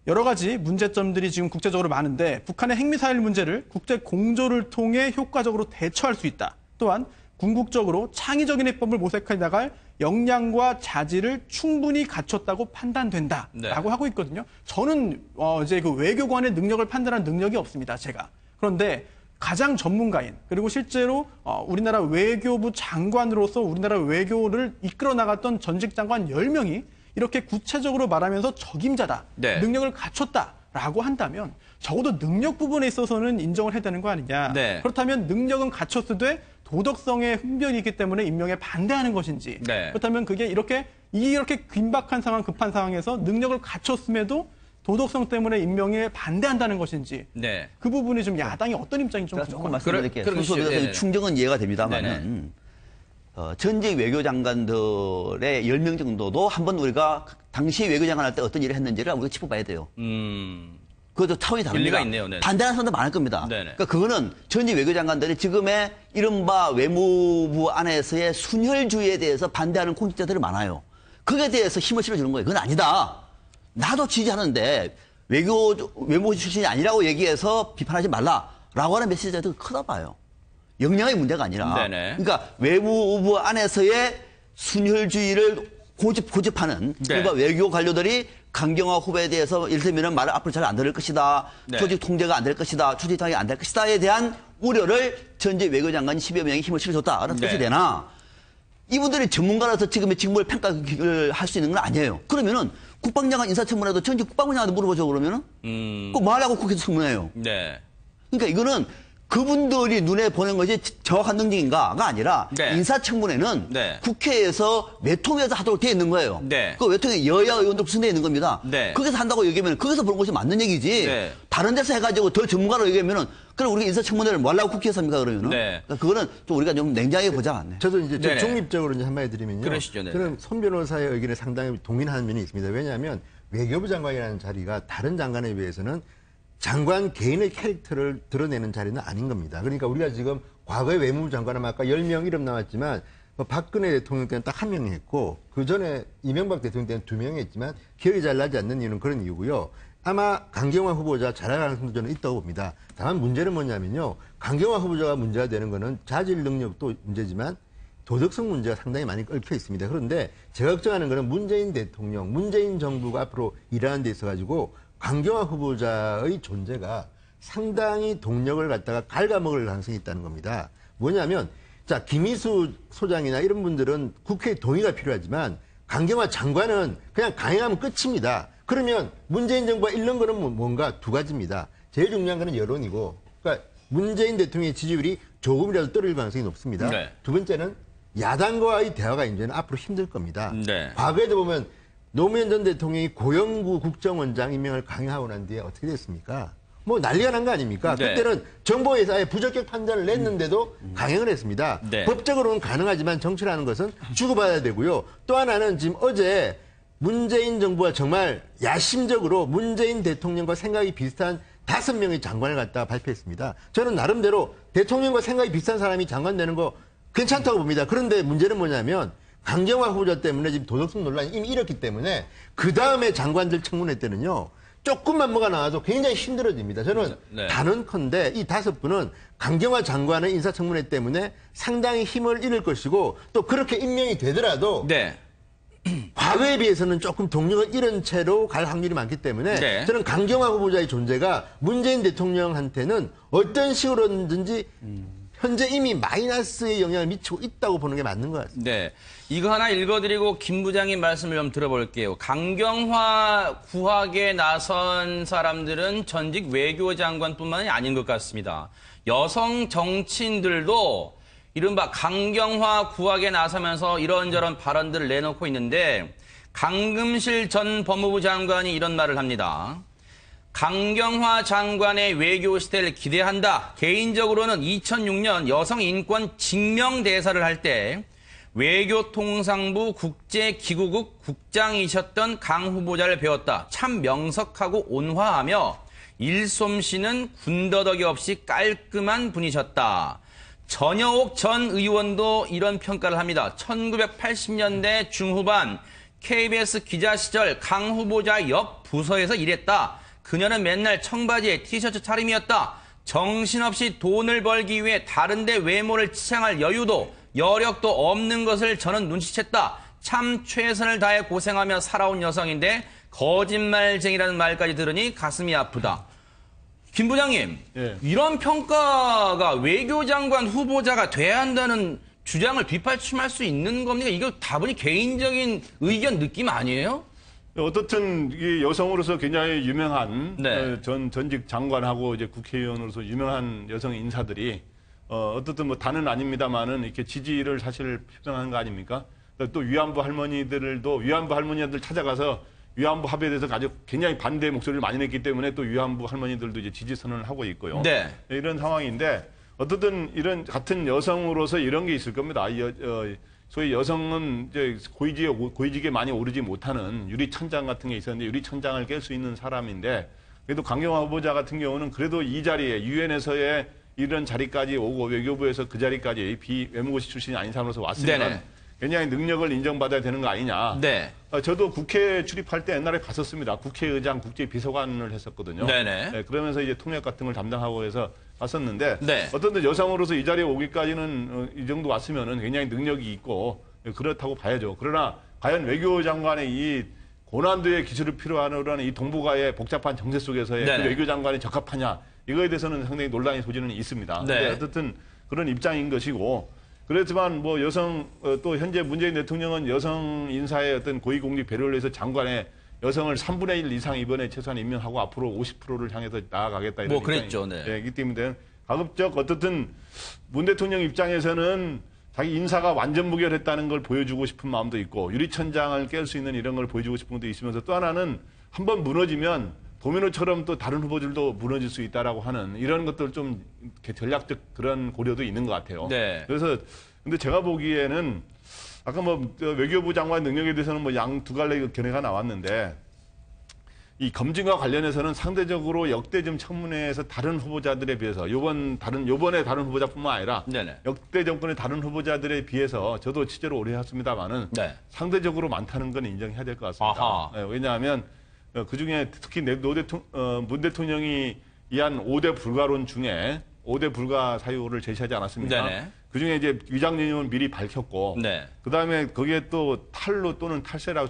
여러 가지 문제점들이 지금 국제적으로 많은데 북한의 핵미사일 문제를 국제 공조를 통해 효과적으로 대처할 수 있다. 또한 궁극적으로 창의적인 해법을 모색해 나갈 역량과 자질을 충분히 갖췄다고 판단된다라고 네. 하고 있거든요. 저는 이제 그 외교관의 능력을 판단한 능력이 없습니다. 제가. 그런데 가장 전문가인 그리고 실제로 우리나라 외교부 장관으로서 우리나라 외교를 이끌어 나갔던 전직 장관 10명이 이렇게 구체적으로 말하면서 적임자다. 네. 능력을 갖췄다라고 라고 한다면 적어도 능력 부분에 있어서는 인정을 해야 되는 거 아니냐. 네. 그렇다면 능력은 갖췄으되 도덕성에 흠결이 있기 때문에 임명에 반대하는 것인지. 네. 그렇다면 그게 이렇게 긴박한 상황, 급한 상황에서 능력을 갖췄음에도 도덕성 때문에 임명에 반대한다는 것인지. 네. 그 부분이 좀 야당이 어떤 입장인지 좀 제가 조금 궁금합니다. 말씀드릴게요. 그러시죠. 순서대로 네네. 충정은 이해가 됩니다만은 전직 외교장관들의 10명 정도도 한번 우리가 당시 외교장관 할 때 어떤 일을 했는지를 우리가 짚어봐야 돼요. 그것도 차원이 다릅니다. 일리가 있네요. 네네. 반대하는 사람도 많을 겁니다. 네네. 그러니까 그거는 전직 외교장관들이 지금의 이른바 외무부 안에서의 순혈주의에 대해서 반대하는 공직자들이 많아요. 그에 대해서 힘을 실어주는 거예요. 그건 아니다. 나도 지지하는데 외무부 출신이 아니라고 얘기해서 비판하지 말라라고 하는 메시지가 더 크다 봐요. 역량의 문제가 아니라. 네네. 그러니까 외무부 안에서의 순혈주의를 고집하는 네. 그러니까 외교 관료들이 강경화 후보에 대해서 이를테면 말을 앞으로 잘 안 들을 것이다. 네. 조직 통제가 안 될 것이다. 조직 통제가 안 될 것이다에 대한 우려를 전직 외교장관 10여 명이 힘을 실어줬다라는 네. 뜻이 되나 이분들이 전문가라서 지금의 직무를 평가를 할 수 있는 건 아니에요. 그러면은 국방장관 인사청문회도 전직 국방부 장관한테 물어보죠 그러면은 그 말하고 국회에서 청문해요. 네. 그러니까 이거는 그분들이 눈에 보는 것이 정확한 능력인가가 아니라 네. 인사청문회는 네. 국회에서 외통위에서 하도록 되어 있는 거예요. 네. 그 외통위 여야 의원들 구성되어 있는 겁니다. 네. 거기서 한다고 얘기하면 거기서 보는 것이 맞는 얘기지. 네. 다른 데서 해가지고 더 전문가로 얘기하면은 그럼 우리가 인사청문회를 뭐 하려고 국회에서 합니까 그러면은. 네. 그러니까 그거는 좀 우리가 좀 냉정하게 보자. 네. 저도 이제 네네. 중립적으로 이제 한마디 드리면요. 그러시죠. 네네. 저는 손 변호사의 의견에 상당히 동의하는 면이 있습니다. 왜냐하면 외교부 장관이라는 자리가 다른 장관에 비해서는 장관 개인의 캐릭터를 드러내는 자리는 아닌 겁니다. 그러니까 우리가 지금 과거에 외무부 장관은 아까 10명 이름 나왔지만 박근혜 대통령 때는 딱 한 명이 했고 그 전에 이명박 대통령 때는 2명이 했지만 기억이 잘 나지 않는 이유는 그런 이유고요. 아마 강경화 후보자 잘할 가능성도 저는 있다고 봅니다. 다만 문제는 뭐냐면요. 강경화 후보자가 문제가 되는 거는 자질 능력도 문제지만 도덕성 문제가 상당히 많이 얽혀 있습니다. 그런데 제가 걱정하는 거는 문재인 대통령, 문재인 정부가 앞으로 일하는 데 있어가지고 강경화 후보자의 존재가 상당히 동력을 갖다가 갉아먹을 가능성이 있다는 겁니다. 뭐냐면, 자, 김희수 소장이나 이런 분들은 국회의 동의가 필요하지만 강경화 장관은 그냥 강행하면 끝입니다. 그러면 문재인 정부가 잃는 거는 뭔가 두 가지입니다. 제일 중요한 거는 여론이고, 그러니까 문재인 대통령의 지지율이 조금이라도 떨어질 가능성이 높습니다. 네. 두 번째는 야당과의 대화가 이제는 앞으로 힘들 겁니다. 네. 과거에도 보면 노무현 전 대통령이 고영구 국정원장 임명을 강행하고 난 뒤에 어떻게 됐습니까? 뭐 난리가 난 거 아닙니까? 네. 그때는 정보회사에 부적격 판단을 냈는데도 강행을 했습니다. 네. 법적으로는 가능하지만 정치라는 것은 주고받아야 되고요. 또 하나는 지금 어제 문재인 정부가 정말 야심적으로 문재인 대통령과 생각이 비슷한 5명의 장관을 갖다가 발표했습니다. 저는 나름대로 대통령과 생각이 비슷한 사람이 장관 되는 거 괜찮다고 봅니다. 그런데 문제는 뭐냐면 강경화 후보자 때문에 지금 도덕성 논란이 이미 일었기 때문에 그 다음에 장관들 청문회 때는요. 조금만 뭐가 나와도 굉장히 힘들어집니다. 저는 네. 단언컨대 이 5분은 강경화 장관의 인사청문회 때문에 상당히 힘을 잃을 것이고 또 그렇게 임명이 되더라도 네. 과거에 비해서는 조금 동력을 잃은 채로 갈 확률이 많기 때문에 네. 저는 강경화 후보자의 존재가 문재인 대통령한테는 어떤 식으로든지 현재 이미 마이너스의 영향을 미치고 있다고 보는 게 맞는 것 같습니다. 네. 이거 하나 읽어드리고 김 부장님 말씀을 좀 들어볼게요. 강경화 구학에 나선 사람들은 전직 외교장관뿐만이 아닌 것 같습니다. 여성 정치인들도 이른바 강경화 구학에 나서면서 이런저런 발언들을 내놓고 있는데 강금실 전 법무부 장관이 이런 말을 합니다. 강경화 장관의 외교 시대를 기대한다. 개인적으로는 2006년 여성인권 직명대사를 할 때 외교통상부 국제기구국 국장이셨던 강 후보자를 배웠다. 참 명석하고 온화하며 일솜씨는 군더더기 없이 깔끔한 분이셨다. 전여옥 전 의원도 이런 평가를 합니다. 1980년대 중후반 KBS 기자 시절 강 후보자 옆 부서에서 일했다. 그녀는 맨날 청바지에 티셔츠 차림이었다. 정신없이 돈을 벌기 위해 다른데 외모를 치장할 여유도 여력도 없는 것을 저는 눈치챘다. 참 최선을 다해 고생하며 살아온 여성인데 거짓말쟁이라는 말까지 들으니 가슴이 아프다. 김 부장님, 예. 이런 평가가 외교장관 후보자가 돼야 한다는 주장을 뒷받침할 수 있는 겁니까? 이거 다분히 개인적인 의견 느낌 아니에요? 어떻든 이 여성으로서 굉장히 유명한 네. 전직 장관하고 이제 국회의원으로서 유명한 여성 인사들이 어떻든 뭐 다는 아닙니다만은 이렇게 지지를 사실 표명한 거 아닙니까? 또 위안부 할머니들 찾아가서 위안부 합의에 대해서 아주 굉장히 반대 목소리를 많이 냈기 때문에 또 위안부 할머니들도 이제 지지 선언을 하고 있고요. 네. 이런 상황인데 어떻든 이런 같은 여성으로서 이런 게 있을 겁니다. 소위 여성은 이제 고위직에 많이 오르지 못하는 유리천장 같은 게 있었는데 유리천장을 깰 수 있는 사람인데 그래도 강경화 후보자 같은 경우는 그래도 이 자리에 유엔에서의 이런 자리까지 오고 외교부에서 그 자리까지 외무고시 출신이 아닌 사람으로서 왔으면 네네. 굉장히 능력을 인정받아야 되는 거 아니냐. 네. 저도 국회 출입할 때 옛날에 갔었습니다. 국회의장 국제비서관을 했었거든요. 네네. 네, 그러면서 이제 통역 같은 걸 담당하고 해서 갔었는데 네. 어떤 여성으로서 이 자리에 오기까지는 이 정도 왔으면은 굉장히 능력이 있고 그렇다고 봐야죠. 그러나 과연 외교장관의 이 고난도의 기술을 필요로 하는 이 동북아의 복잡한 정세 속에서의 그 외교장관이 적합하냐 이거에 대해서는 상당히 논란의 소지는 있습니다. 네. 근데 어쨌든 그런 입장인 것이고 그렇지만 뭐 여성 또 현재 문재인 대통령은 여성 인사의 어떤 고위공직 배려를 위해서 장관의 여성을 3분의 1 이상 이번에 최소한 임명하고 앞으로 50%를 향해서 나아가겠다 이런 뭐 그랬죠. 네. 이기 때문에 가급적 어떻든 문 대통령 입장에서는 자기 인사가 완전 무결했다는 걸 보여주고 싶은 마음도 있고 유리천장을 깰 수 있는 이런 걸 보여주고 싶은 것도 있으면서 또 하나는 한번 무너지면 도미노처럼 또 다른 후보들도 무너질 수 있다라고 하는 이런 것들 좀 이렇게 전략적 그런 고려도 있는 것 같아요. 네. 그래서 근데 제가 보기에는 아까 뭐 외교부 장관 능력에 대해서는 뭐 양 두 갈래 견해가 나왔는데 이 검증과 관련해서는 상대적으로 역대 좀 청문회에서 다른 후보자들에 비해서 요번에 다른 후보자뿐만 아니라 네네. 역대 정권의 다른 후보자들에 비해서 저도 취재를 오래 했습니다만은 네. 상대적으로 많다는 건 인정해야 될 것 같습니다. 네, 왜냐하면 그중에 특히 문 대통령이 이한 5대 불가론 중에 5대 불가 사유를 제시하지 않았습니까? 네네. 그중에 이제 위장전입을 미리 밝혔고 네. 그다음에 거기에 또 탈루 또는 탈세라고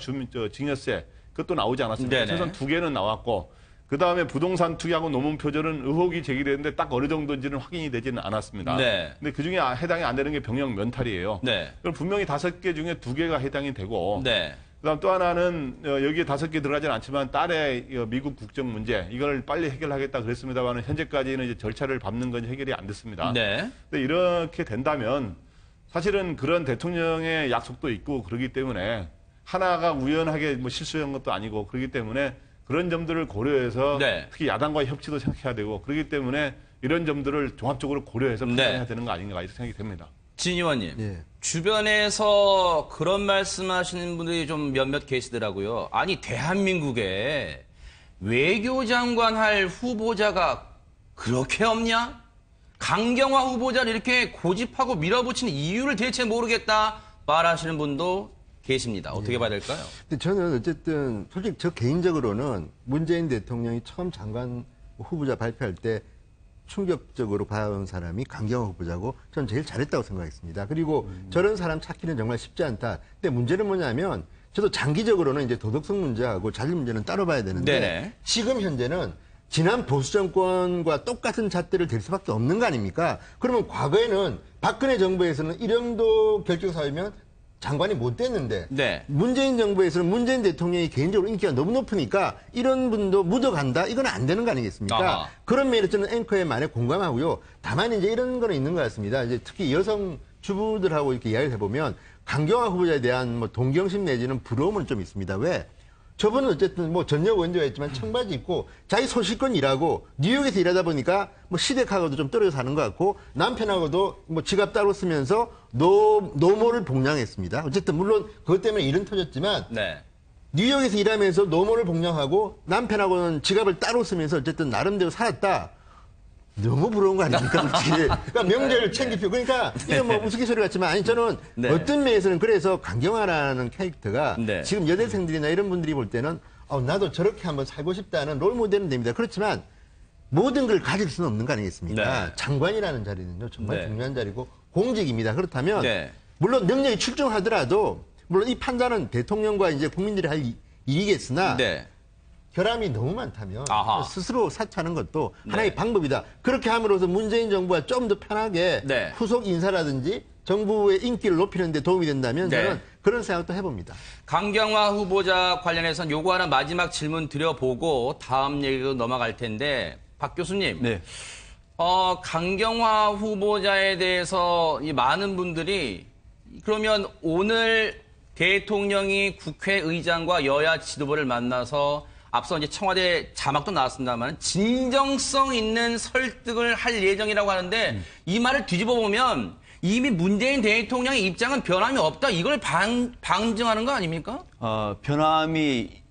증여세 그것도 나오지 않았습니까? 네네. 최소한 2개는 나왔고 그다음에 부동산 투기하고 노문 표절은 의혹이 제기되는데 딱 어느 정도인지는 확인이 되지는 않았습니다. 네. 근데 그중에 해당이 안 되는 게 병역 면탈이에요. 네. 그럼 분명히 5개 중에 2개가 해당이 되고 네. 그다음 또 하나는 여기에 5개 들어가지는 않지만 딸의 미국 국적 문제 이걸 빨리 해결하겠다 그랬습니다만 현재까지는 이제 절차를 밟는 건 해결이 안 됐습니다. 네. 근데 이렇게 된다면 사실은 그런 대통령의 약속도 있고 그러기 때문에 하나가 우연하게 뭐 실수한 것도 아니고 그렇기 때문에 그런 점들을 고려해서 네. 특히 야당과의 협치도 생각해야 되고 그렇기 때문에 이런 점들을 종합적으로 고려해서 판단해야 되는 거 아닌가 이렇게 생각이 됩니다. 진 의원님, 예. 주변에서 그런 말씀하시는 분들이 좀 몇몇 계시더라고요. 아니 대한민국에 외교장관 할 후보자가 그렇게 없냐? 강경화 후보자를 이렇게 고집하고 밀어붙이는 이유를 대체 모르겠다 말하시는 분도 계십니다. 어떻게 봐야 될까요? 근데 저는 어쨌든 솔직히 저 개인적으로는 문재인 대통령이 처음 장관 후보자 발표할 때 충격적으로 봐온 사람이 강경화 후보자고 저는 제일 잘했다고 생각했습니다. 그리고 저런 사람 찾기는 정말 쉽지 않다. 근데 문제는 뭐냐면 저도 장기적으로는 이제 도덕성 문제하고 자질 문제는 따로 봐야 되는데 네네. 지금 현재는 지난 보수 정권과 똑같은 잣대를 댈 수밖에 없는 거 아닙니까? 그러면 과거에는 박근혜 정부에서는 이 정도 결정사유면 장관이 못 됐는데 네. 문재인 정부에서는 문재인 대통령이 개인적으로 인기가 너무 높으니까 이런 분도 묻어간다? 이건 안 되는 거 아니겠습니까? 아하. 그런 면에서 저는 앵커의 말에 공감하고요. 다만 이제 이런 거는 있는 것 같습니다. 이제 특히 여성 주부들하고 이렇게 이야기를 해보면 강경화 후보자에 대한 뭐 동경심 내지는 부러움은 좀 있습니다. 왜? 저분은 어쨌든 뭐 전역 원조였지만 청바지 입고 자기 소실껏 일하고 뉴욕에서 일하다 보니까 뭐 시댁하고도 좀 떨어져 사는 것 같고 남편하고도 뭐 지갑 따로 쓰면서 노모를 복량했습니다. 어쨌든 물론 그것 때문에 일은 터졌지만 네. 뉴욕에서 일하면서 노모를 복량하고 남편하고는 지갑을 따로 쓰면서 어쨌든 나름대로 살았다. 너무 부러운 거 아닙니까? 그러니까 명절 챙기표. 그러니까 이건 뭐 우스갯소리 같지만 아니 저는 네. 어떤 면에서는 그래서 강경화라는 캐릭터가 네. 지금 여대생들이나 이런 분들이 볼 때는 나도 저렇게 한번 살고 싶다는 롤 모델은 됩니다. 그렇지만 모든 걸 가질 수는 없는 거 아니겠습니까? 네. 장관이라는 자리는요 정말 네. 중요한 자리고 공직입니다. 그렇다면 네. 물론 능력이 출중하더라도 물론 이 판단은 대통령과 이제 국민들이 할 일이겠으나 네. 결함이 너무 많다면 아하. 스스로 사퇴하는 것도 네. 하나의 방법이다. 그렇게 함으로써 문재인 정부가 좀 더 편하게 네. 후속 인사라든지 정부의 인기를 높이는 데 도움이 된다면 네. 저는 그런 생각도 해봅니다. 강경화 후보자 관련해서는 요거 하나 마지막 질문 드려보고 다음 얘기로 넘어갈 텐데 박 교수님. 네. 강경화 후보자에 대해서 이 많은 분들이 그러면 오늘 대통령이 국회의장과 여야 지도부를 만나서 앞서 이제 청와대 자막도 나왔습니다만 진정성 있는 설득을 할 예정이라고 하는데 이 말을 뒤집어 보면 이미 문재인 대통령의 입장은 변함이 없다. 이걸 방증하는 거 아닙니까? 변함이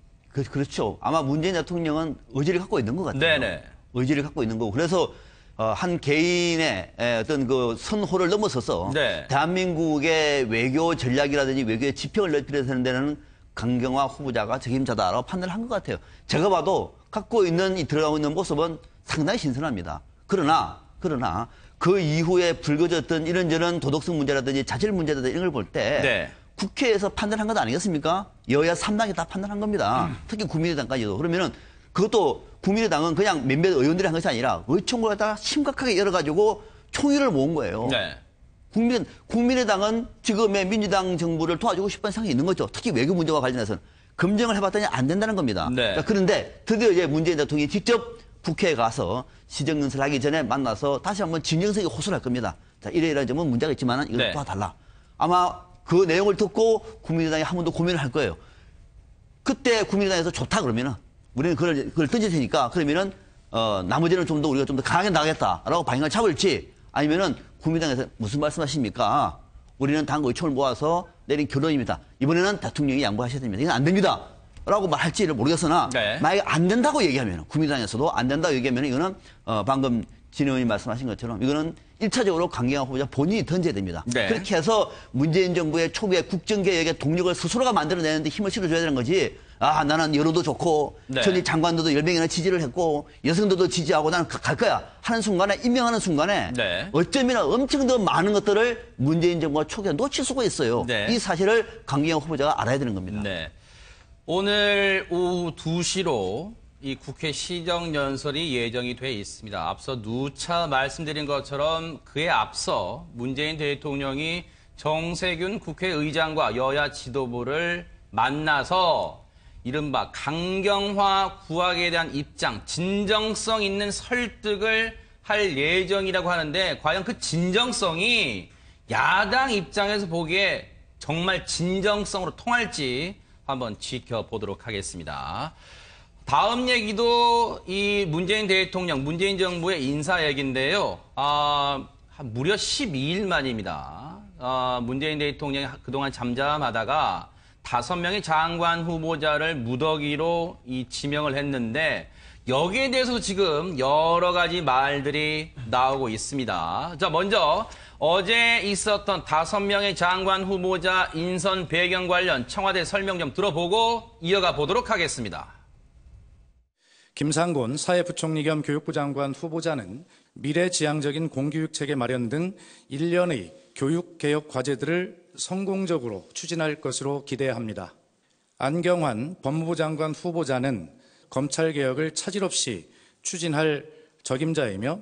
그렇죠. 아마 문재인 대통령은 의지를 갖고 있는 것 같아요. 네네. 의지를 갖고 있는 거고 그래서 한 개인의 어떤 그 선호를 넘어서서 네. 대한민국의 외교 전략이라든지 외교의 지평을 넓히려는 데는 강경화 후보자가 책임자다라고 판단을 한 것 같아요. 제가 봐도 갖고 있는 들어가고 있는 모습은 상당히 신선합니다. 그러나 그 이후에 불거졌던 이런저런 도덕성 문제라든지 자질 문제라든지 이런 걸 볼 때 네. 국회에서 판단한 것 아니겠습니까? 여야 3당이 다 판단한 겁니다. 특히 국민의당까지도. 그러면은 그것도 국민의당은 그냥 몇몇 의원들이 한 것이 아니라 의총을 갖다가 심각하게 열어가지고 총의를 모은 거예요. 네. 국민의당은 지금의 민주당 정부를 도와주고 싶은 생각이 있는 거죠. 특히 외교 문제와 관련해서는 검증을 해봤더니 안 된다는 겁니다. 네. 자, 그런데 드디어 이제 문재인 대통령이 직접 국회에 가서 시정연설 하기 전에 만나서 다시 한번 진정성이 호소를 할 겁니다. 자, 이러이러한 점은 문제가 있지만 이걸 네. 도와달라. 아마 그 내용을 듣고 국민의당이 한 번 더 고민을 할 거예요. 그때 국민의당에서 좋다 그러면은 우리는 그걸 던질 테니까 그러면은 나머지는 좀 더 우리가 좀 더 강하게 나가겠다라고 방향을 잡을지 아니면은 국민의당에서 무슨 말씀하십니까? 우리는 당 의총을 모아서 내린 결론입니다. 이번에는 대통령이 양보하셔야 됩니다. 이건 안 됩니다. 라고 말할지를 모르겠으나 네. 만약에 안 된다고 얘기하면 국민의당에서도 안 된다고 얘기하면 이거는 방금 진 의원이 말씀하신 것처럼 이거는 1차적으로 강경화 후보자 본인이 던져야 됩니다. 네. 그렇게 해서 문재인 정부의 초기의 국정개혁의 동력을 스스로가 만들어내는데 힘을 실어줘야 되는 거지. 아, 나는 여론도 좋고 네. 전직 장관들도 10명이나 지지를 했고 여성들도 지지하고 나는 갈 거야 하는 순간에 임명하는 순간에 네. 어쩌면 엄청 더 많은 것들을 문재인 정부가 초기에 놓칠 수가 있어요. 네. 이 사실을 강경화 후보자가 알아야 되는 겁니다. 네. 오늘 오후 2시로 이 국회 시정연설이 예정이 돼 있습니다. 앞서 누차 말씀드린 것처럼 그에 앞서 문재인 대통령이 정세균 국회의장과 여야 지도부를 만나서 이른바 강경화 구학에 대한 입장, 진정성 있는 설득을 할 예정이라고 하는데 과연 그 진정성이 야당 입장에서 보기에 정말 진정성으로 통할지 한번 지켜보도록 하겠습니다. 다음 얘기도 이 문재인 대통령, 문재인 정부의 인사 얘기인데요. 무려 12일 만입니다. 문재인 대통령이 그동안 잠잠하다가 5명의 장관 후보자를 무더기로 지명을 했는데 여기에 대해서도 지금 여러 가지 말들이 나오고 있습니다. 자, 먼저 어제 있었던 5명의 장관 후보자 인선 배경 관련 청와대 설명 좀 들어보고 이어가 보도록 하겠습니다. 김상곤 사회부총리 겸 교육부 장관 후보자는 미래지향적인 공교육체계 마련 등 일련의 교육개혁 과제들을 성공적으로 추진할 것으로 기대합니다. 안경환 법무부 장관 후보자는 검찰개혁을 차질 없이 추진할 적임자이며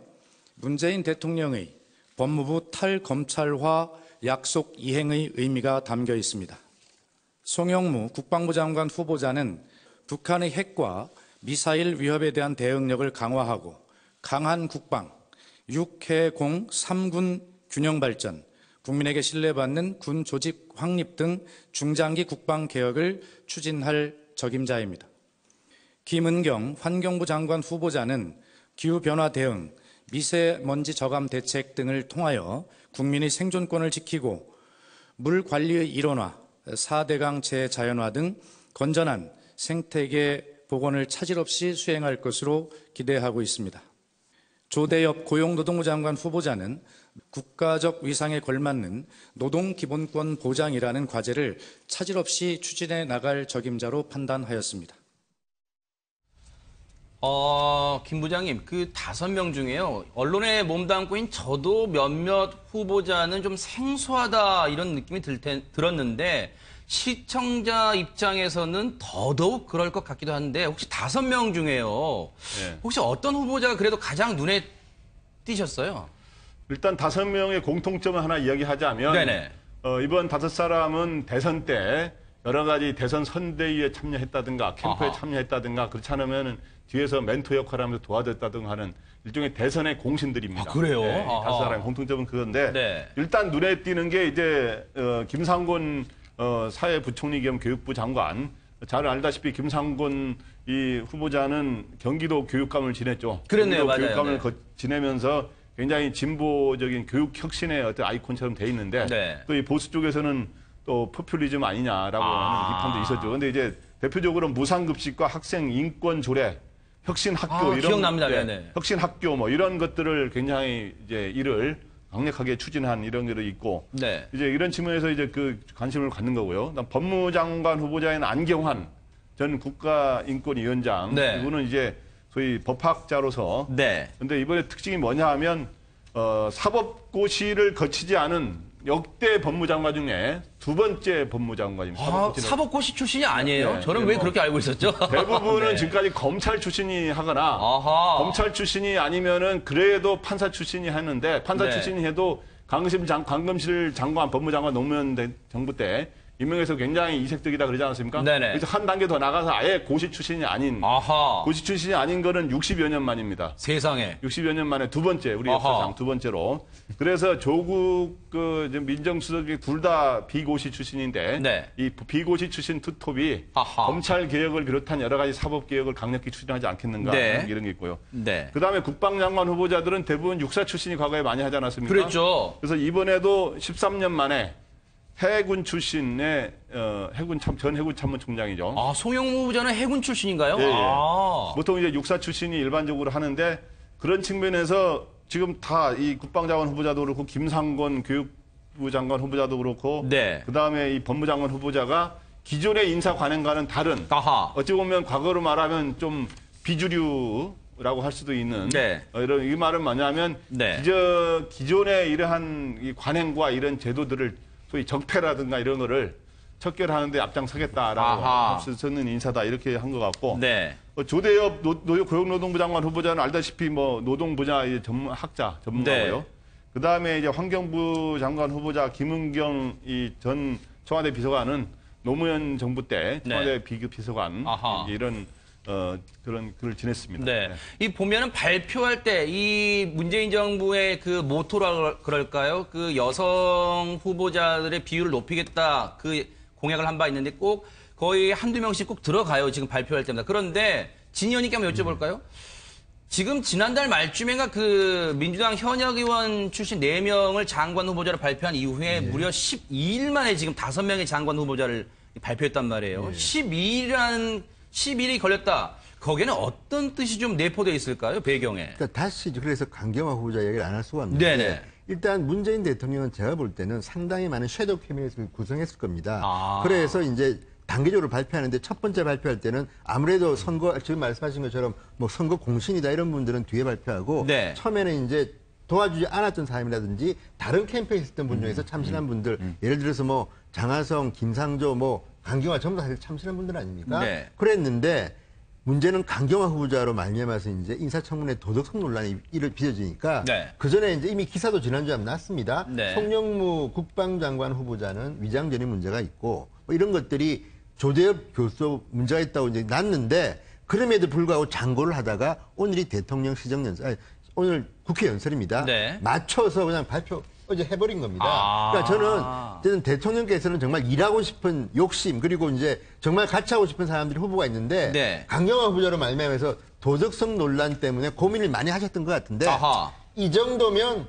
문재인 대통령의 법무부 탈검찰화 약속 이행의 의미가 담겨 있습니다. 송영무 국방부 장관 후보자는 북한의 핵과 미사일 위협에 대한 대응력을 강화하고 강한 국방, 육해공 3군 균형 발전, 국민에게 신뢰받는 군 조직 확립 등 중장기 국방 개혁을 추진할 적임자입니다. 김은경 환경부 장관 후보자는 기후변화 대응, 미세먼지 저감 대책 등을 통하여 국민의 생존권을 지키고 물 관리의 일원화, 4대강 재자연화 등 건전한 생태계 복원을 차질 없이 수행할 것으로 기대하고 있습니다. 조대엽 고용노동부 장관 후보자는 국가적 위상에 걸맞는 노동기본권 보장이라는 과제를 차질 없이 추진해 나갈 적임자로 판단하였습니다. 김 부장님, 그 5명 중에요. 언론에 몸담고 있는 저도 몇몇 후보자는 좀 생소하다 이런 느낌이 들었는데 시청자 입장에서는 더더욱 그럴 것 같기도 한데 혹시 5명 중에요. 네. 혹시 어떤 후보자가 그래도 가장 눈에 띄셨어요? 일단 5명의 공통점을 하나 이야기하자면 네네. 이번 5사람은 대선 때 여러 가지 대선 선대위에 참여했다든가 캠프에 참여했다든가 그렇지 않으면 뒤에서 멘토 역할을 하면서 도와줬다든가 하는 일종의 대선의 공신들입니다. 아, 그래요? 네, 5사람의 공통점은 그건데 네. 일단 눈에 띄는 게 이제 김상곤 사회부총리 겸 교육부 장관. 잘 알다시피 김상곤 이 후보자는 경기도 교육감을 지냈죠. 그랬네요. 경기도 맞아요. 교육감을 네. 지내면서 굉장히 진보적인 교육 혁신의 어떤 아이콘처럼 돼 있는데 네. 또 이 보수 쪽에서는 또 포퓰리즘 아니냐라고 하는 비판도 있었죠. 근데 이제 대표적으로 무상급식과 학생 인권 조례, 혁신 학교 이런 기억납니다. 네, 네. 혁신 학교 뭐 이런 것들을 굉장히 이제 이를 강력하게 추진한 이런 게 있고 네. 이제 이런 측면에서 이제 그 관심을 갖는 거고요. 그다음 법무장관 후보자인 안경환 전 국가인권위원장 네. 이분은 이제 소위 법학자로서 네. 근데 이번에 특징이 뭐냐 하면 사법고시를 거치지 않은 역대 법무장관 중에 2번째 법무장관입니다. 사법고시 출신이 아니에요? 네, 저는 네, 왜 뭐 그렇게 알고 있었죠? 대부분은 네. 지금까지 검찰 출신이 하거나 아하. 검찰 출신이 아니면은 그래도 판사 출신이 하는데 판사 네. 출신이 해도 강금실 장관 법무장관 노무현 정부 때 임명해서 굉장히 이색적이다 그러지 않았습니까? 네네. 그래서 한 단계 더 나가서 아예 고시 출신이 아닌 아하. 고시 출신이 아닌 거는 60여 년 만입니다. 세상에. 60여 년 만에 2번째 우리 역사상 2번째로. 그래서 조국 민정수석이 둘 다 비고시 출신인데 네. 이 비고시 출신 투톱이 아하. 검찰 개혁을 비롯한 여러 가지 사법 개혁을 강력히 추진하지 않겠는가 네. 이런 게 있고요. 네. 그다음에 국방장관 후보자들은 대부분 육사 출신이 과거에 많이 하지 않았습니까? 그랬죠. 그래서 이번에도 13년 만에 해군 출신의 전 해군 참모총장이죠. 아, 송영무 후보자는 해군 출신인가요? 예, 예. 아. 보통 이제 육사 출신이 일반적으로 하는데 그런 측면에서 지금 다 이 국방장관 후보자도 그렇고 김상곤 교육부 장관 후보자도 그렇고 네. 그다음에 이 법무장관 후보자가 기존의 인사 관행과는 다른 아하. 어찌 보면 과거로 말하면 좀 비주류라고 할 수도 있는 네. 이런 이 말은 뭐냐면 네. 기존의 이러한 이 관행과 이런 제도들을 소위 적폐라든가 이런 거를 척결하는데 앞장서겠다라고 쓰는 인사다 이렇게 한 것 같고 네. 조대엽 고용노동부 장관 후보자는 알다시피 뭐 노동 분야의 전문가고요. 네. 그 다음에 이제 환경부 장관 후보자 김은경 전 청와대 비서관은 노무현 정부 때 청와대 비서관 아하. 이런 그런 글을 지냈습니다. 네. 네. 이 보면은 발표할 때 이 문재인 정부의 그 모토라 그럴까요? 그 여성 후보자들의 비율을 높이겠다 그 공약을 한 바 있는데 꼭 거의 한두 명씩 꼭 들어가요. 지금 발표할 때마다. 그런데 진 의원님께 한번 여쭤볼까요? 지금 지난달 말쯤인가 그 민주당 현역 의원 출신 4명을 장관 후보자로 발표한 이후에 무려 12일 만에 지금 5명의 장관 후보자를 발표했단 말이에요. 12일이 걸렸다. 거기에는 어떤 뜻이 좀 내포되어 있을까요? 배경에. 그러니까 다시 그래서 강경화 후보자 얘기를 안 할 수가 없는데 네네. 일단 문재인 대통령은 제가 볼 때는 상당히 많은 섀도우 캐비넷을 구성했을 겁니다. 그래서 이제 단계적으로 발표하는데 첫 번째 발표할 때는 아무래도 선거 지금 말씀하신 것처럼 뭐 선거 공신이다 이런 분들은 뒤에 발표하고 네. 처음에는 이제 도와주지 않았던 사람이라든지 다른 캠페인 있었던 분 중에서 참신한 분들 예를 들어서 뭐 장하성, 김상조, 뭐 강경화 전부 다 사실 참신한 분들 아닙니까? 네. 그랬는데 문제는 강경화 후보자로 말미암아서 이제 인사청문회 도덕성 논란이 이를 빚어지니까 네. 그 전에 이제 이미 기사도 지난주에 났습니다. 네. 송영무 국방장관 후보자는 위장전이 문제가 있고 뭐 이런 것들이 조대엽 교수 문제가 있다고 이제 났는데 그럼에도 불구하고 장고를 하다가 오늘이 대통령 시정연설, 오늘 국회 연설입니다. 네. 맞춰서 그냥 발표 어제 해버린 겁니다. 그러니까 저는 대통령께서는 정말 일하고 싶은 욕심 그리고 이제 정말 같이 하고 싶은 사람들이 후보가 있는데 네. 강경화 후보자로 말미암아서 도덕성 논란 때문에 고민을 많이 하셨던 것 같은데 아하. 이 정도면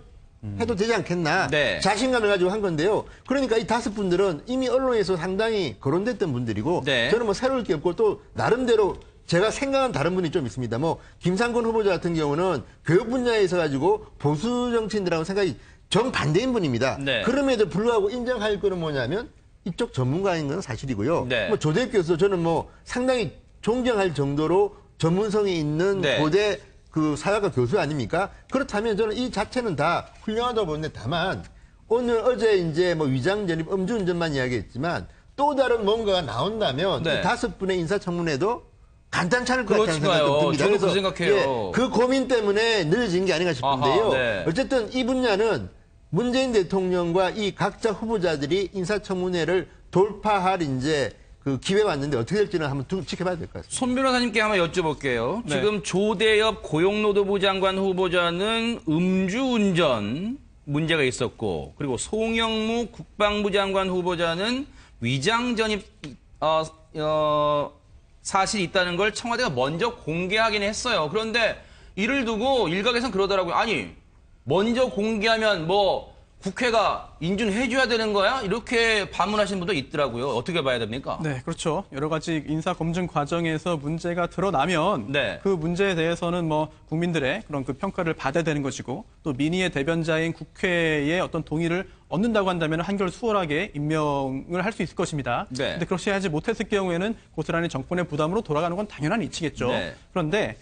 해도 되지 않겠나 네. 자신감을 가지고 한 건데요. 그러니까 이 5분들은 이미 언론에서 상당히 거론됐던 분들이고 네. 저는 뭐 새로울 게 없고 또 나름대로 제가 생각한 다른 분이 좀 있습니다. 뭐 김상곤 후보자 같은 경우는 교육 분야에 있어 가지고 보수 정치인들하고 생각이 정반대인 분입니다. 네. 그럼에도 불구하고 인정할 거는 뭐냐면 이쪽 전문가인 건 사실이고요. 네. 뭐 조대엽 교수 저는 뭐 상당히 존경할 정도로 전문성이 있는 네. 고대 그 사회학과 교수 아닙니까? 그렇다면 저는 이 자체는 다 훌륭하다고 보는데 다만 오늘 어제 이제 뭐 위장전입 음주운전만 이야기했지만 또 다른 뭔가가 나온다면 네. 이 5분의 인사청문회도 간단치 않을 것 같다는 생각이 좀 듭니다. 저도 그 생각해요. 예, 그 고민 때문에 늦어진 게 아닌가 싶은데요. 아하, 네. 어쨌든 이 분야는 문재인 대통령과 이 각자 후보자들이 인사청문회를 돌파할 이제 그 기회가 왔는데 어떻게 될지는 한번 지켜봐야 될 것 같습니다. 손 변호사님께 한번 여쭤볼게요. 네. 지금 조대엽 고용노동부 장관 후보자는 음주운전 문제가 있었고, 그리고 송영무 국방부 장관 후보자는 위장 전입 사실이 있다는 걸 청와대가 먼저 공개하긴 했어요. 그런데 이를 두고 일각에서는 그러더라고요. 아니, 먼저 공개하면 뭐 국회가 인준해줘야 되는 거야? 이렇게 반문하시는 분도 있더라고요. 어떻게 봐야 됩니까? 네, 그렇죠. 여러 가지 인사 검증 과정에서 문제가 드러나면 네. 그 문제에 대해서는 뭐 국민들의 그런 그 평가를 받아야 되는 것이고 또 민의의 대변자인 국회의 어떤 동의를 얻는다고 한다면 한결 수월하게 임명을 할 수 있을 것입니다. 네. 그런데 그렇게 하지 못했을 경우에는 고스란히 정권의 부담으로 돌아가는 건 당연한 이치겠죠. 네. 그런데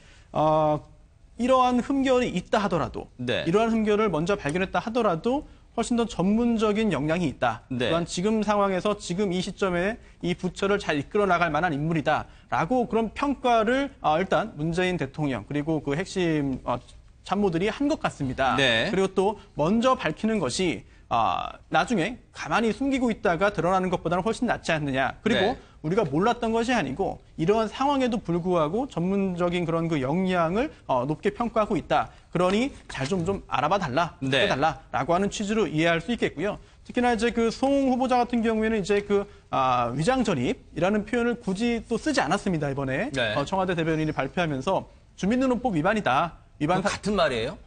이러한 흠결이 있다 하더라도 네. 이러한 흠결을 먼저 발견했다 하더라도 훨씬 더 전문적인 역량이 있다. 네. 또한 지금 상황에서 지금 이 시점에 이 부처를 잘 이끌어 나갈 만한 인물이다라고 그런 평가를 일단 문재인 대통령 그리고 그 핵심 참모들이 한 것 같습니다. 네. 그리고 또 먼저 밝히는 것이 나중에 가만히 숨기고 있다가 드러나는 것보다는 훨씬 낫지 않느냐. 그리고 네. 우리가 몰랐던 것이 아니고 이러한 상황에도 불구하고 전문적인 그런 그 역량을 높게 평가하고 있다. 그러니 잘 좀 알아봐 달라, 네. 해달라라고 하는 취지로 이해할 수 있겠고요. 특히나 이제 그 송 후보자 같은 경우에는 이제 그 위장 전입이라는 표현을 굳이 또 쓰지 않았습니다 이번에 네. 청와대 대변인이 발표하면서 주민등록법 위반이다. 같은 말이에요?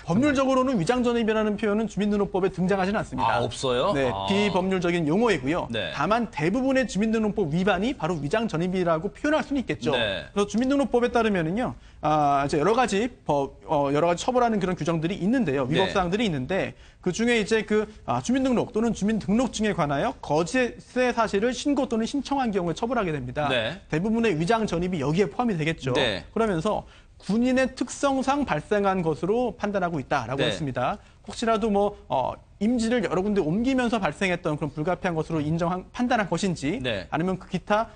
법률적으로는 위장 전입이라는 표현은 주민등록법에 등장하지는 않습니다. 없어요? 네, 비법률적인 용어이고요. 네. 다만 대부분의 주민등록법 위반이 바로 위장 전입이라고 표현할 수는 있겠죠. 네. 그래서 주민등록법에 따르면은요, 이제 여러 가지 처벌하는 그런 규정들이 있는데요, 위법 네. 사항들이 있는데 그 중에 이제 주민등록 또는 주민등록증에 관하여 거짓의 사실을 신고 또는 신청한 경우에 처벌하게 됩니다. 네. 대부분의 위장 전입이 여기에 포함이 되겠죠. 네. 그러면서 군인의 특성상 발생한 것으로 판단하고 있다라고 네. 했습니다. 혹시라도 임지를 여러 군데 옮기면서 발생했던 그런 불가피한 것으로 판단한 것인지 네. 아니면 그 기타